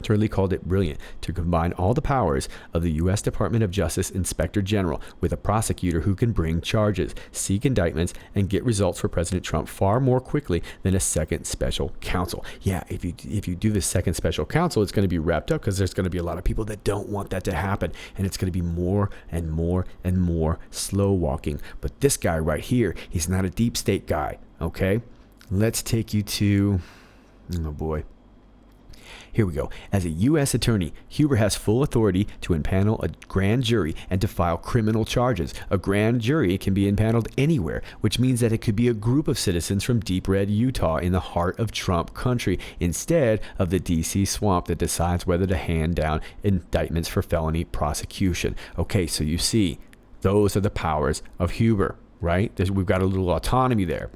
Turley called it brilliant to combine all the powers of the U.S. Department of Justice Inspector General with a prosecutor who can bring charges, seek indictments, and get results for President Trump far more quickly than a second special counsel. Yeah, if you do this second special counsel, it's going to be wrapped up because there's going to be a lot of people that don't want that to happen, and it's going to be more and more and more slow walking. But this guy right here, he's not a deep state guy, okay? Let's take you to, oh boy. Here we go. As a U.S. attorney, Huber has full authority to impanel a grand jury and to file criminal charges. A grand jury can be impaneled anywhere, which means that it could be a group of citizens from deep red Utah in the heart of Trump country, instead of the D.C. swamp that decides whether to hand down indictments for felony prosecution. Okay, so you see, those are the powers of Huber, right? We've got a little autonomy there.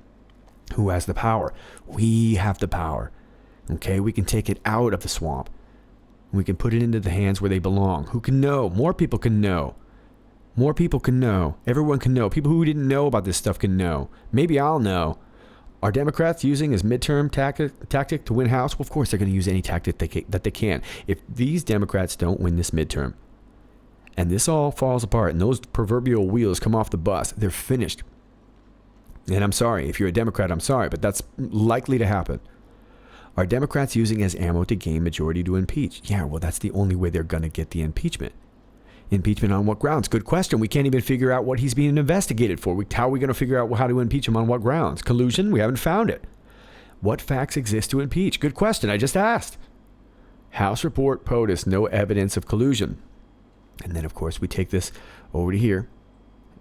Who has the power? We have the power. Okay, we can take it out of the swamp. We can put it into the hands where they belong. Who can know? More people can know. More people can know. Everyone can know. People who didn't know about this stuff can know. Maybe I'll know. Are Democrats using as midterm tactic to win House? Well, of course they're going to use any tactic that they can. If these Democrats don't win this midterm, and this all falls apart, and those proverbial wheels come off the bus, they're finished. And I'm sorry. If you're a Democrat, I'm sorry, but that's likely to happen. Are Democrats using as ammo to gain majority to impeach? Yeah, well, that's the only way they're going to get the impeachment. Impeachment on what grounds? Good question. We can't even figure out what he's being investigated for. How are we going to figure out how to impeach him on what grounds? Collusion? We haven't found it. What facts exist to impeach? Good question. I just asked. House report, POTUS, no evidence of collusion. And then, of course, we take this over to here.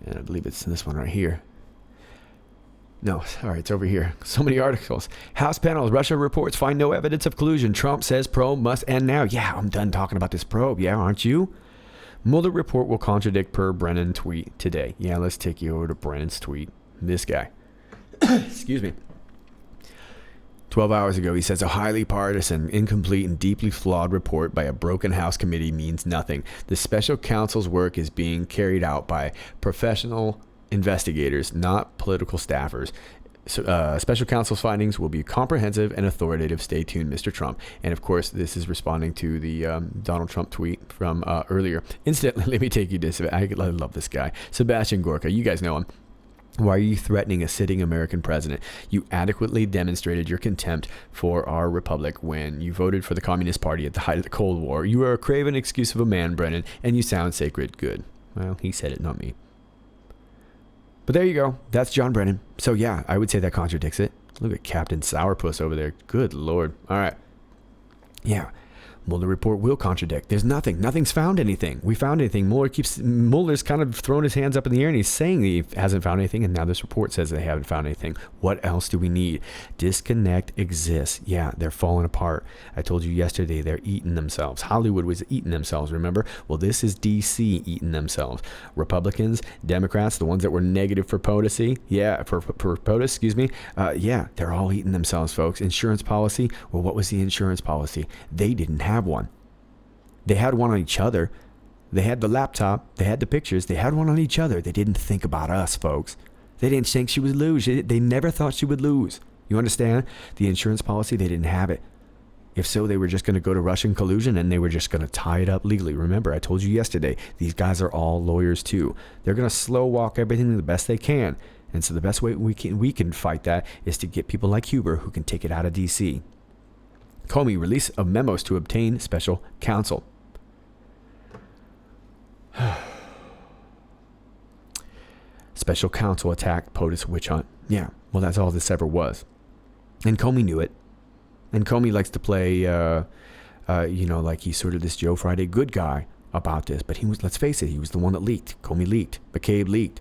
And I believe it's this one right here. No, sorry, it's over here. So many articles. House panels, Russia reports find no evidence of collusion. Trump says probe must end now. Yeah, I'm done talking about this probe. Yeah, aren't you? Mueller report will contradict per Brennan tweet today. Yeah, let's take you over to Brennan's tweet. This guy. Excuse me. 12 hours ago, he says a highly partisan, incomplete, and deeply flawed report by a broken House committee means nothing. The special counsel's work is being carried out by professional investigators, not political staffers. Special counsel's findings will be comprehensive and authoritative. Stay tuned, Mr. Trump. And of course, this is responding to the Donald Trump tweet from earlier. Incidentally, let me take you to, I love this guy, Sebastian Gorka. You guys know him. Why are you threatening a sitting American president? You adequately demonstrated your contempt for our republic when you voted for the Communist Party at the height of the Cold War. You are a craven excuse of a man, Brennan, and you sound sacred. Good. Well, he said it, not me. But there you go. That's John Brennan. So yeah, I would say that contradicts it. Look at Captain Sourpuss over there. Good Lord. All right. Yeah. Mueller report will contradict. There's nothing. Nothing's found anything. We found anything. Mueller's kind of throwing his hands up in the air and he's saying he hasn't found anything. And now this report says they haven't found anything. What else do we need? Disconnect exists. Yeah, they're falling apart. I told you yesterday they're eating themselves. Hollywood was eating themselves, remember? Well, this is DC eating themselves. Republicans, Democrats, the ones that were negative for POTUS, yeah, they're all eating themselves, folks. Insurance policy. Well, what was the insurance policy? They didn't have one. They had one on each other. They had the laptop. They had the pictures. They had one on each other. They didn't think about us, folks. They didn't think she would lose. They never thought she would lose. You understand? The insurance policy, they didn't have it. If so, they were just going to go to Russian collusion and they were just going to tie it up legally. Remember, I told you yesterday, these guys are all lawyers too. They're going to slow walk everything the best they can. And so the best way we can fight that is to get people like Huber who can take it out of D.C. Comey release of memos to obtain special counsel. Special counsel attack POTUS witch hunt. Yeah, well, that's all this ever was. And Comey knew it. And Comey likes to play, like he's sort of this Joe Friday good guy about this. But he was, let's face it, he was the one that leaked. Comey leaked. McCabe leaked.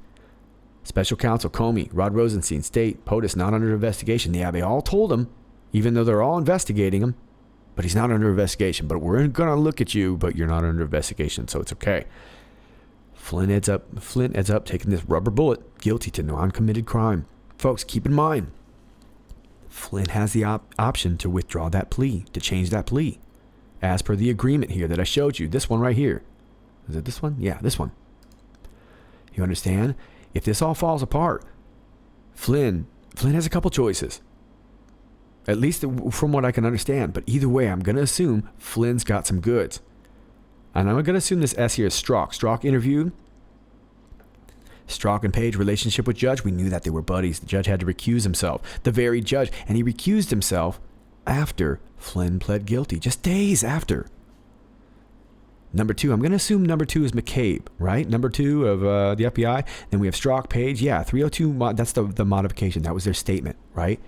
Special counsel Comey, Rod Rosenstein, State, POTUS not under investigation. Yeah, they all told him, even though they're all investigating him. But he's not under investigation. But we're going to look at you, but you're not under investigation, so it's okay. Flynn ends up taking this rubber bullet, guilty to non-committed crime. Folks, keep in mind, Flynn has the option to withdraw that plea, to change that plea, as per the agreement here that I showed you. This one right here. Is it this one? Yeah, this one. You understand? If this all falls apart, Flynn has a couple choices. At least from what I can understand. But either way, I'm going to assume Flynn's got some goods. And I'm going to assume this S here is Strzok. Strzok interviewed. Strzok and Page relationship with judge. We knew that they were buddies. The judge had to recuse himself. The very judge. And he recused himself after Flynn pled guilty. Just days after. Number 2. I'm going to assume number 2 is McCabe, right? Number 2 of the FBI. Then we have Strzok, Page. Yeah, 302. That's the modification. That was their statement, right?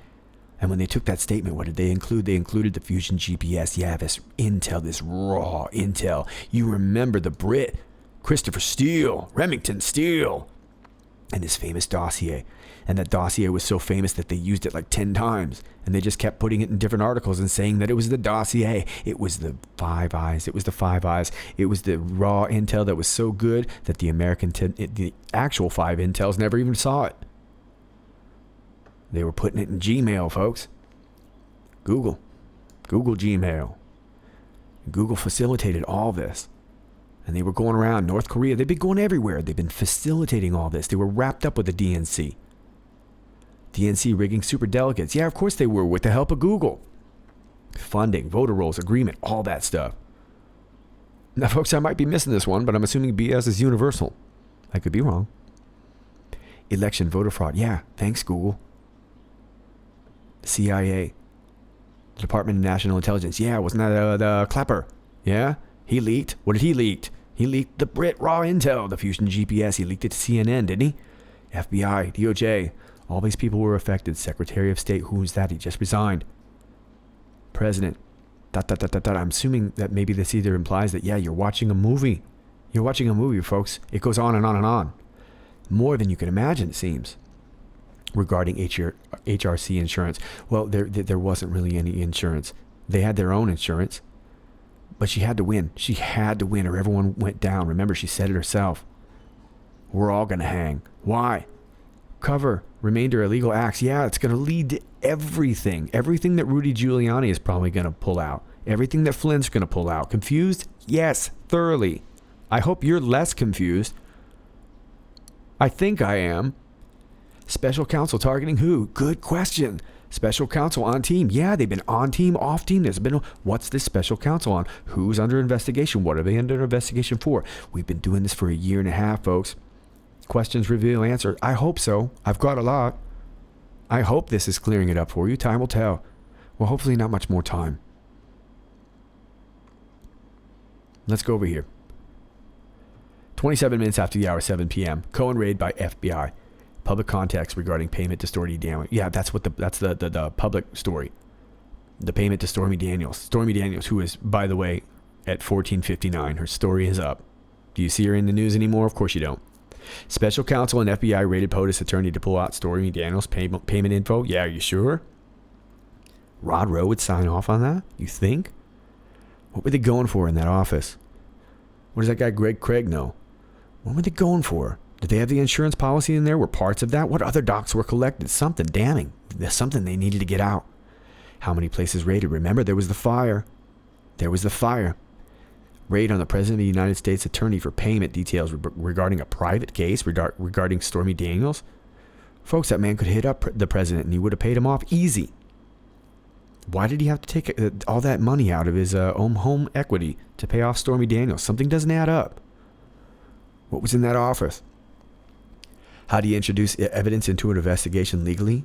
And when they took that statement, what did they include? They included the Fusion GPS. Yeah, this intel, this raw intel. You remember the Brit, Christopher Steele, Remington Steele, and his famous dossier. And that dossier was so famous that they used it like 10 times. And they just kept putting it in different articles and saying that it was the dossier. It was the Five Eyes. It was the Five Eyes. It was the raw intel that was so good that the actual 5 intels never even saw it. They were putting it in Gmail, folks. Google Gmail. Google facilitated all this. And they were going around North Korea. They've been going everywhere. They've been facilitating all this. They were wrapped up with the DNC. DNC rigging super delegates. Yeah, of course they were, with the help of Google. Funding, voter rolls, agreement, all that stuff. Now, folks, I might be missing this one, but I'm assuming BS is universal. I could be wrong. Election voter fraud. Yeah, thanks, Google. CIA, the Department of National Intelligence. Yeah, wasn't that the Clapper? Yeah, he leaked. What did he leak? He leaked the Brit raw intel, the Fusion GPS. He leaked it to CNN, didn't he? FBI, DOJ, all these people were affected. Secretary of State, who's that? He just resigned. President. I'm assuming that maybe this either implies that, yeah, you're watching a movie. You're watching a movie, folks. It goes on and on and on. More than you can imagine, it seems. Regarding HRC insurance. Well, there wasn't really any insurance. They had their own insurance. But she had to win. She had to win or everyone went down. Remember, she said it herself. We're all going to hang. Why? Cover remainder illegal acts. Yeah, it's going to lead to everything. Everything that Rudy Giuliani is probably going to pull out. Everything that Flynn's going to pull out. Confused? Yes, thoroughly. I hope you're less confused. I think I am. Special counsel targeting who? Good question. Special counsel on team. Yeah, they've been on team, off team. There's been what's this special counsel on? Who's under investigation? What are they under investigation for? We've been doing this for a year and a half, folks. Questions reveal answer. I hope so. I've got a lot. I hope this is clearing it up for you. Time will tell. Well, hopefully not much more time. Let's go over here. 27 minutes after the hour, 7 p.m. Cohen raid by FBI. Public context regarding payment to Storey Daniels. Yeah, that's the public story. The payment to Stormy Daniels. Stormy Daniels, who is, by the way, at 14:59. Her story is up. Do you see her in the news anymore? Of course you don't. Special counsel and FBI raided POTUS attorney to pull out Stormy Daniels' payment info. Yeah, are you sure? Rod Rowe would sign off on that? You think? What were they going for in that office? What does that guy Greg Craig know? What were they going for? Did they have the insurance policy in there? Were parts of that? What other docs were collected? Something damning. There's something they needed to get out. How many places raided? Remember, there was the fire. Raid on the President of the United States attorney for payment details regarding a private case regarding Stormy Daniels. Folks, that man could hit up the president and he would have paid him off easy. Why did he have to take all that money out of his home equity to pay off Stormy Daniels? Something doesn't add up. What was in that office? How do you introduce evidence into an investigation legally?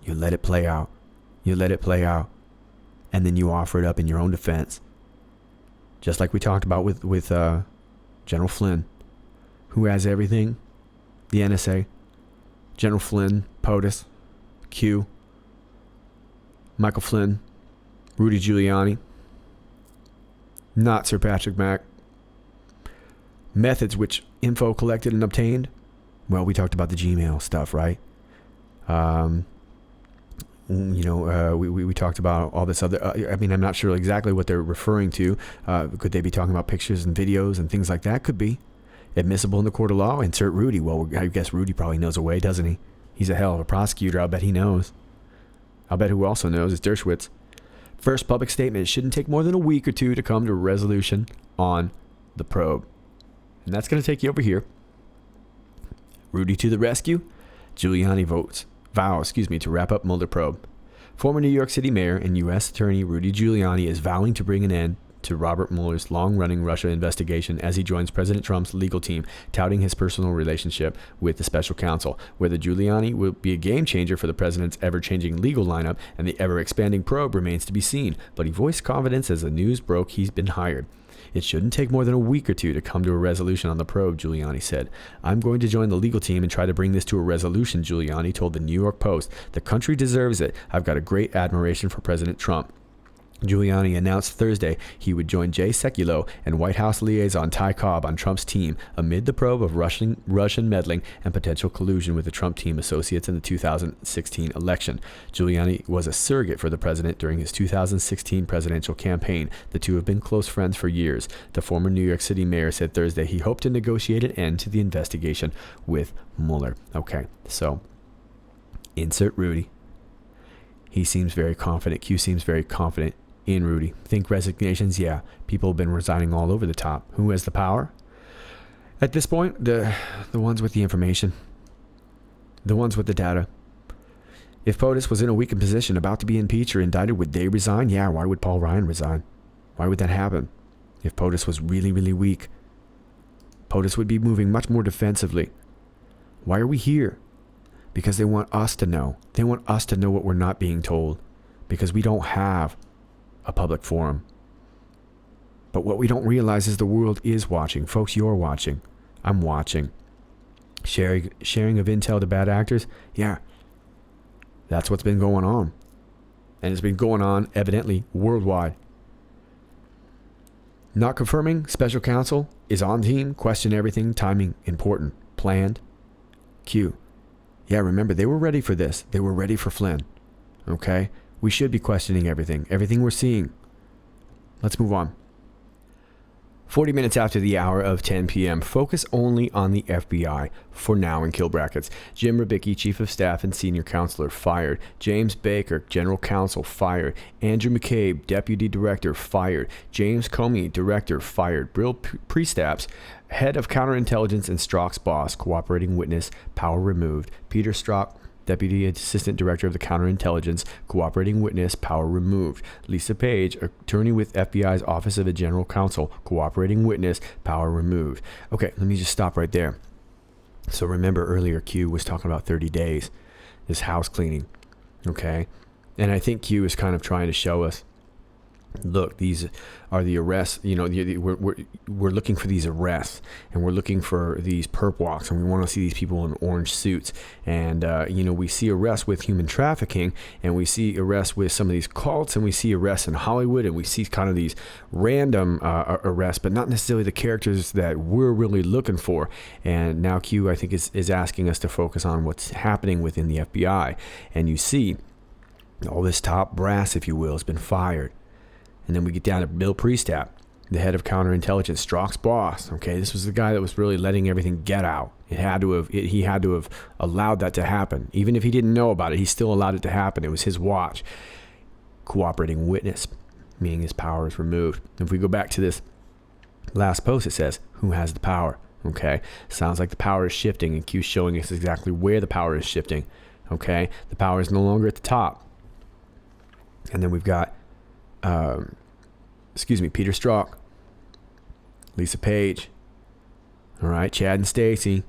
You let it play out. And then you offer it up in your own defense. Just like we talked about with General Flynn. Who has everything? The NSA. General Flynn, POTUS, Q, Michael Flynn, Rudy Giuliani. Not Sir Patrick Mack. Methods which info collected and obtained. Well, we talked about the Gmail stuff, right? We talked about all this other. I'm not sure exactly what they're referring to. Could they be talking about pictures and videos and things like that? Could be. Admissible in the court of law. Insert Rudy. Well, I guess Rudy probably knows a way, doesn't he? He's a hell of a prosecutor. I'll bet he knows. I'll bet who also knows is Dershowitz. First public statement. It shouldn't take more than a week or two to come to a resolution on the probe. And that's going to take you over here. Rudy to the rescue. Giuliani vows to wrap up Mueller probe. Former New York City mayor and U.S. Attorney Rudy Giuliani is vowing to bring an end to Robert Mueller's long-running Russia investigation as he joins President Trump's legal team, touting his personal relationship with the special counsel. Whether Giuliani will be a game-changer for the president's ever-changing legal lineup and the ever-expanding probe remains to be seen, but he voiced confidence as the news broke he's been hired. It shouldn't take more than a week or two to come to a resolution on the probe, Giuliani said. I'm going to join the legal team and try to bring this to a resolution, Giuliani told the New York Post. The country deserves it. I've got a great admiration for President Trump. Giuliani announced Thursday he would join Jay Sekulow and White House liaison Ty Cobb on Trump's team amid the probe of Russian meddling and potential collusion with the Trump team associates in the 2016 election. Giuliani was a surrogate for the president during his 2016 presidential campaign. The two have been close friends for years. The former New York City mayor said Thursday he hoped to negotiate an end to the investigation with Mueller. Okay, so insert Rudy. He seems very confident. Q seems very confident in Rudy. Think resignations? Yeah. People have been resigning all over the top. Who has the power? At this point, the ones with the information. The ones with the data. If POTUS was in a weakened position, about to be impeached or indicted, would they resign? Yeah, why would Paul Ryan resign? Why would that happen? If POTUS was really, really weak, POTUS would be moving much more defensively. Why are we here? Because they want us to know. They want us to know what we're not being told. Because we don't have a public forum. But what we don't realize is the world is watching. Folks, you're watching. I'm watching. Sharing of intel to bad actors? Yeah. That's what's been going on. And it's been going on, evidently, worldwide. Not confirming, special counsel is on team, question everything, timing important, planned. Q. Yeah, remember, they were ready for this. They were ready for Flynn. Okay? We should be questioning everything we're seeing. Let's move on. 40 minutes after the hour of 10 p.m., focus only on the FBI for now in kill brackets. Jim Rubicki, Chief of Staff and Senior Counselor, fired. James Baker, General Counsel, fired. Andrew McCabe, Deputy Director, fired. James Comey, Director, fired. Brill Priestaps, Head of Counterintelligence and Strzok's boss, cooperating witness, power removed. Peter Strzok, Deputy Assistant Director of the Counterintelligence, cooperating witness, power removed. Lisa Page, attorney with FBI's Office of the General Counsel, cooperating witness, power removed. Okay, let me just stop right there. So remember earlier Q was talking about 30 days, this house cleaning, okay? And I think Q is kind of trying to show us look, these are the arrests. We're looking for these arrests, and we're looking for these perp walks, and we want to see these people in orange suits. And we see arrests with human trafficking, and we see arrests with some of these cults, and we see arrests in Hollywood, and we see kind of these random arrests, but not necessarily the characters that we're really looking for. And now Q, I think, is asking us to focus on what's happening within the FBI. And you see all this top brass, if you will, has been fired. And then we get down to Bill Priestap, the head of counterintelligence, Strzok's boss. Okay, this was the guy that was really letting everything get out. He had to have allowed that to happen. Even if he didn't know about it, he still allowed it to happen. It was his watch. Cooperating witness, meaning his power is removed. If we go back to this last post, it says, who has the power? Okay, sounds like the power is shifting, and Q's showing us exactly where the power is shifting. Okay, the power is no longer at the top. And then we've got Peter Strzok, Lisa Page, all right, Chad and Stacy,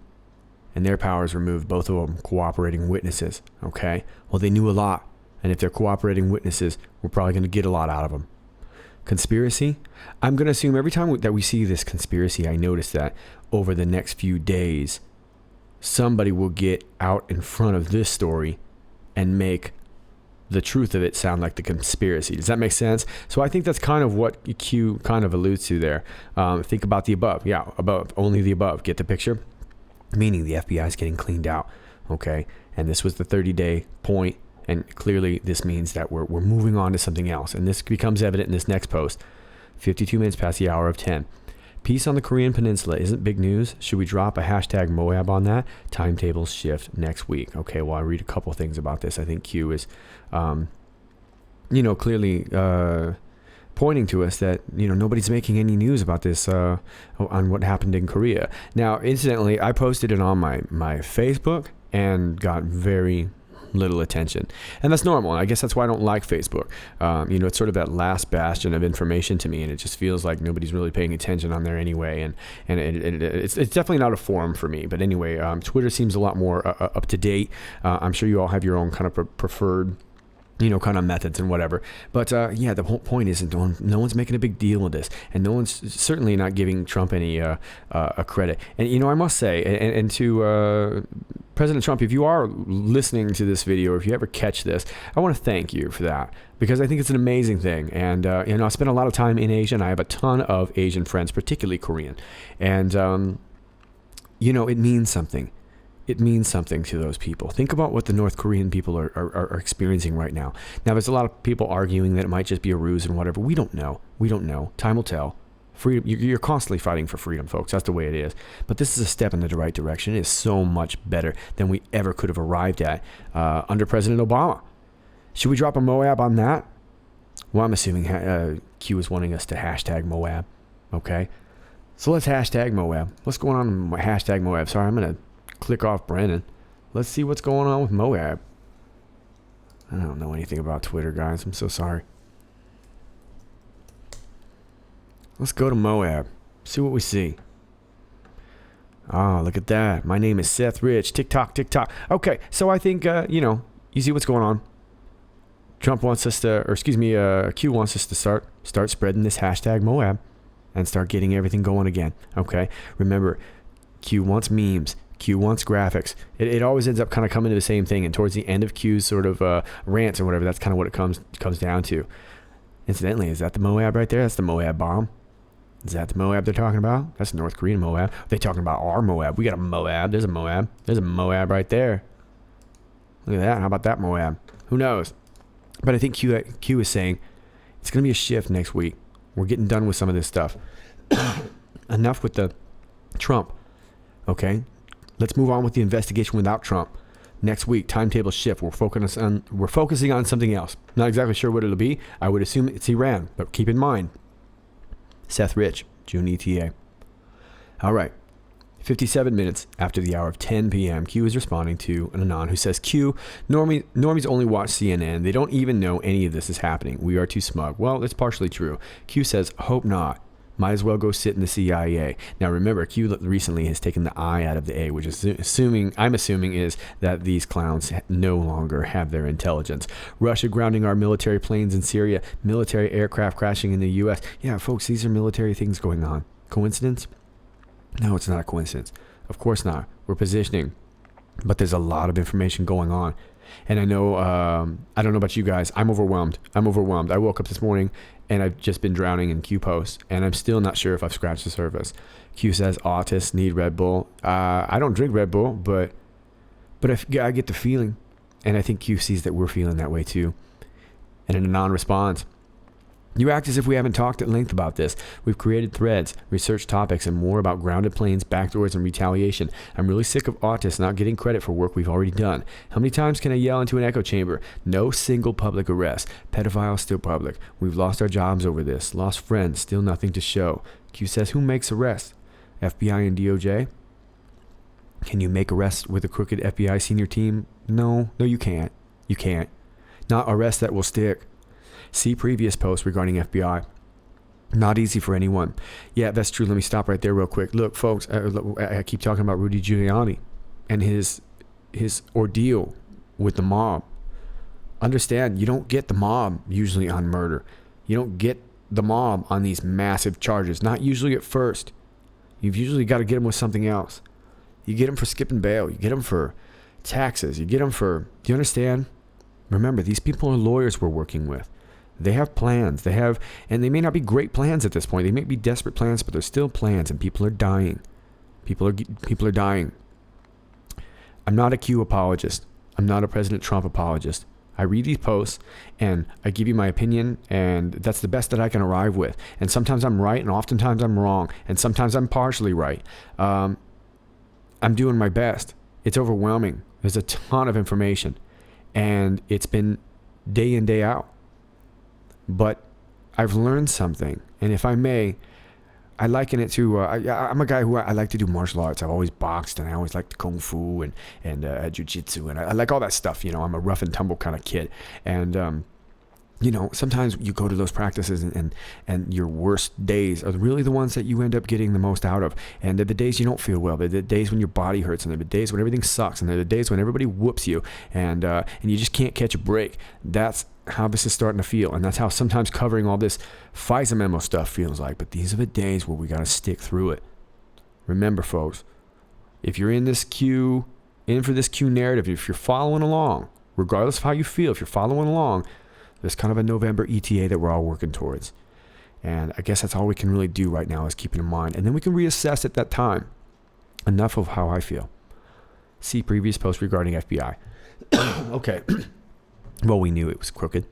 and their powers removed, both of them cooperating witnesses, okay? Well, they knew a lot, and if they're cooperating witnesses, we're probably going to get a lot out of them. Conspiracy? I'm going to assume every time that we see this conspiracy, I notice that over the next few days, somebody will get out in front of this story and make the truth of it sound like the conspiracy. Does that make sense? So I think that's kind of what Q kind of alludes to there. Think about the above. Yeah, above, only the above. Get the picture? Meaning the FBI is getting cleaned out. Okay, and this was the 30-day point, and clearly this means that we're moving on to something else. And this becomes evident in this next post. 52 minutes past the hour of 10. Peace on the Korean Peninsula isn't big news. Should we drop a hashtag Moab on that? Timetables shift next week. Okay, well, I read a couple things about this. I think Q is, clearly pointing to us that, nobody's making any news about this on what happened in Korea. Now, incidentally, I posted it on my Facebook and got very little attention, and that's normal. And I guess that's why I don't like Facebook. It's sort of that last bastion of information to me, and it just feels like nobody's really paying attention on there anyway. And it's definitely not a forum for me. But anyway, Twitter seems a lot more up to date. I'm sure you all have your own kind of preferred kind of methods and whatever. But the whole point is no one's making a big deal of this, and no one's certainly not giving Trump any credit. And I must say, and to President Trump, if you are listening to this video, or if you ever catch this, I want to thank you for that, because I think it's an amazing thing. And I spend a lot of time in Asia, and I have a ton of Asian friends, particularly Korean, and it means something. It means something to those people. Think about what the North Korean people are experiencing right now. Now, there's a lot of people arguing that it might just be a ruse and whatever. We don't know. Time will tell. Freedom. You're constantly fighting for freedom, folks. That's the way it is. But this is a step in the right direction. It is so much better than we ever could have arrived at under President Obama. Should we drop a Moab on that? Well, I'm assuming Q is wanting us to hashtag Moab. Okay? So let's hashtag Moab. What's going on with hashtag Moab? Sorry, I'm going to click off Brandon. Let's see what's going on with Moab. I don't know anything about Twitter, guys. I'm so sorry. Let's go to Moab. See what we see. Oh, look at that. My name is Seth Rich. TikTok. Okay, so I think, you see what's going on. Q wants us to start spreading this hashtag Moab and start getting everything going again. Okay? Remember, Q wants memes. Q wants graphics. It always ends up kind of coming to the same thing, and towards the end of Q's sort of rants or whatever, that's kind of what it comes down to. Incidentally, is that the Moab right there? That's the Moab bomb. Is that the Moab they're talking about? That's North Korean Moab. Are they talking about our Moab? We got a Moab. There's a Moab. There's a Moab right there. Look at that. How about that Moab? Who knows? But I think Q is saying it's going to be a shift next week. We're getting done with some of this stuff. Enough with the Trump. Okay? Let's move on with the investigation without Trump. Next week, timetable shift. We're focusing on something else. Not exactly sure what it'll be. I would assume it's Iran, but keep in mind, Seth Rich, June ETA. All right. 57 minutes after the hour of 10 p.m., Q is responding to an Anon who says, Q, normies only watch CNN. They don't even know any of this is happening. We are too smug. Well, that's partially true. Q says, hope not. Might as well go sit in the CIA. Now remember, Q recently has taken the I out of the A, which is I'm assuming is that these clowns no longer have their intelligence. Russia grounding our military planes in Syria, military aircraft crashing in the U.S. Yeah, folks, these are military things going on. Coincidence? No, it's not a coincidence. Of course not. We're positioning. But there's a lot of information going on. And I know, I don't know about you guys, I'm overwhelmed. I woke up this morning and I've just been drowning in Q posts, and I'm still not sure if I've scratched the surface. Q says autists need Red Bull. I don't drink Red Bull, but I get the feeling. And I think Q sees that we're feeling that way too. And Anon responds, you act as if we haven't talked at length about this. We've created threads, researched topics, and more about grounded planes, backdoors, and retaliation. I'm really sick of autists not getting credit for work we've already done. How many times can I yell into an echo chamber? No single public arrest. Pedophiles still public. We've lost our jobs over this. Lost friends, still nothing to show. Q says, who makes arrests? FBI and DOJ? Can you make arrests with a crooked FBI senior team? No, you can't. You can't. Not arrests that will stick. See previous posts regarding FBI. Not easy for anyone. Yeah, that's true. Let me stop right there real quick. Look, folks, I keep talking about Rudy Giuliani and his ordeal with the mob. Understand, you don't get the mob usually on murder. You don't get the mob on these massive charges. Not usually at first. You've usually got to get them with something else. You get them for skipping bail. You get them for taxes. You get them for... Do you understand? Remember, these people are lawyers we're working with. They have plans. And they may not be great plans at this point. They may be desperate plans, but they're still plans, and people are dying. People are dying. I'm not a Q apologist. I'm not a President Trump apologist. I read these posts, and I give you my opinion, and that's the best that I can arrive with. And sometimes I'm right, and oftentimes I'm wrong, and sometimes I'm partially right. I'm doing my best. It's overwhelming. There's a ton of information, and it's been day in, day out. But I've learned something, and if I may, I liken it to, I'm a guy who I like to do martial arts. I've always boxed, and I always liked kung fu and jiu-jitsu, and I like all that stuff. You know, I'm a rough and tumble kind of kid, and you know, sometimes you go to those practices and your worst days are really the ones that you end up getting the most out of. And they're the days you don't feel well. They're the days when your body hurts, and they're the days when everything sucks, and they're the days when everybody whoops you, and you just can't catch a break. That's how this is starting to feel, and that's how sometimes covering all this FISA memo stuff feels like. But these are the days where we got to stick through it. Remember, folks, if you're in for this Q narrative, if you're following along, regardless of how you feel, if you're following along, there's kind of a November ETA that we're all working towards. And I guess that's all we can really do right now is keep it in mind. And then we can reassess at that time. Enough of how I feel. See previous posts regarding FBI. Okay. Well, we knew it was crooked.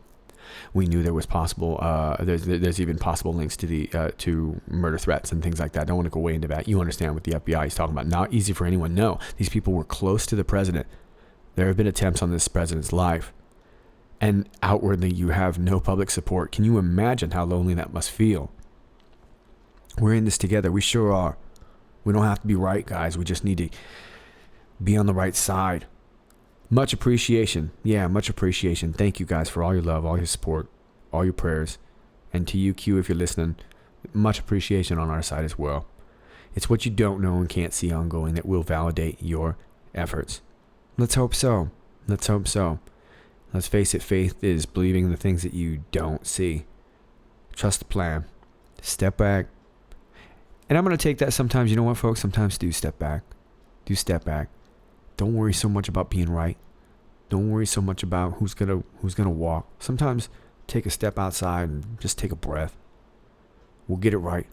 We knew there was possible, there's even possible links to the to murder threats and things like that. I don't want to go way into that. You understand what the FBI is talking about. Not easy for anyone. No, these people were close to the president. There have been attempts on this president's life. And outwardly, you have no public support. Can you imagine how lonely that must feel? We're in this together. We sure are. We don't have to be right, guys. We just need to be on the right side. Much appreciation. Yeah, much appreciation. Thank you guys for all your love, all your support, all your prayers. And to you, Q, if you're listening, much appreciation on our side as well. It's what you don't know and can't see ongoing that will validate your efforts. Let's hope so. Let's hope so. Let's face it, faith is believing the things that you don't see. Trust the plan. Step back. And I'm going to take that sometimes. You know what, folks? Sometimes do step back. Do step back. Don't worry so much about being right. Don't worry so much about who's gonna walk. Sometimes take a step outside and just take a breath. We'll get it right.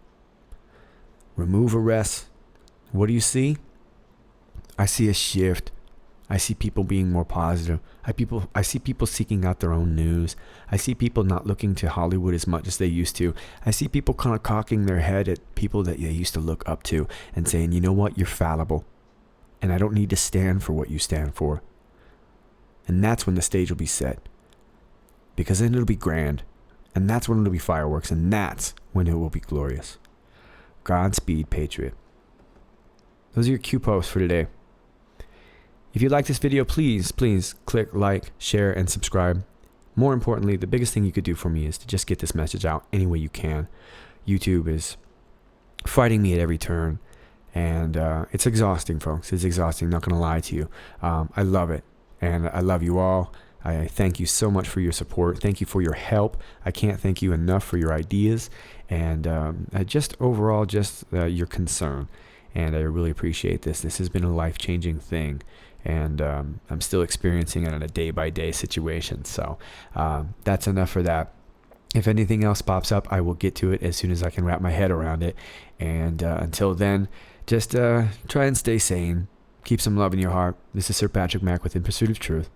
Remove arrests. What do you see? I see a shift. I see people being more positive. I see people seeking out their own news. I see people not looking to Hollywood as much as they used to. I see people kind of cocking their head at people that they used to look up to and saying, you know what, you're fallible. And I don't need to stand for what you stand for. And that's when the stage will be set. Because then it'll be grand. And that's when it'll be fireworks. And that's when it will be glorious. Godspeed, Patriot. Those are your Q posts for today. If you like this video, please click like, share, and subscribe. More importantly, the biggest thing you could do for me is to just get this message out any way you can. YouTube is fighting me at every turn. And it's exhausting, folks. It's exhausting, not going to lie to you. I love it, and I love you all. I thank you so much for your support. Thank you for your help. I can't thank you enough for your ideas and just overall, just your concern. And I really appreciate this. This has been a life-changing thing, and I'm still experiencing it on a day-by-day situation. So that's enough for that. If anything else pops up, I will get to it as soon as I can wrap my head around it. And until then, just try and stay sane. Keep some love in your heart. This is Sir Patrick Mack with In Pursuit of Truth.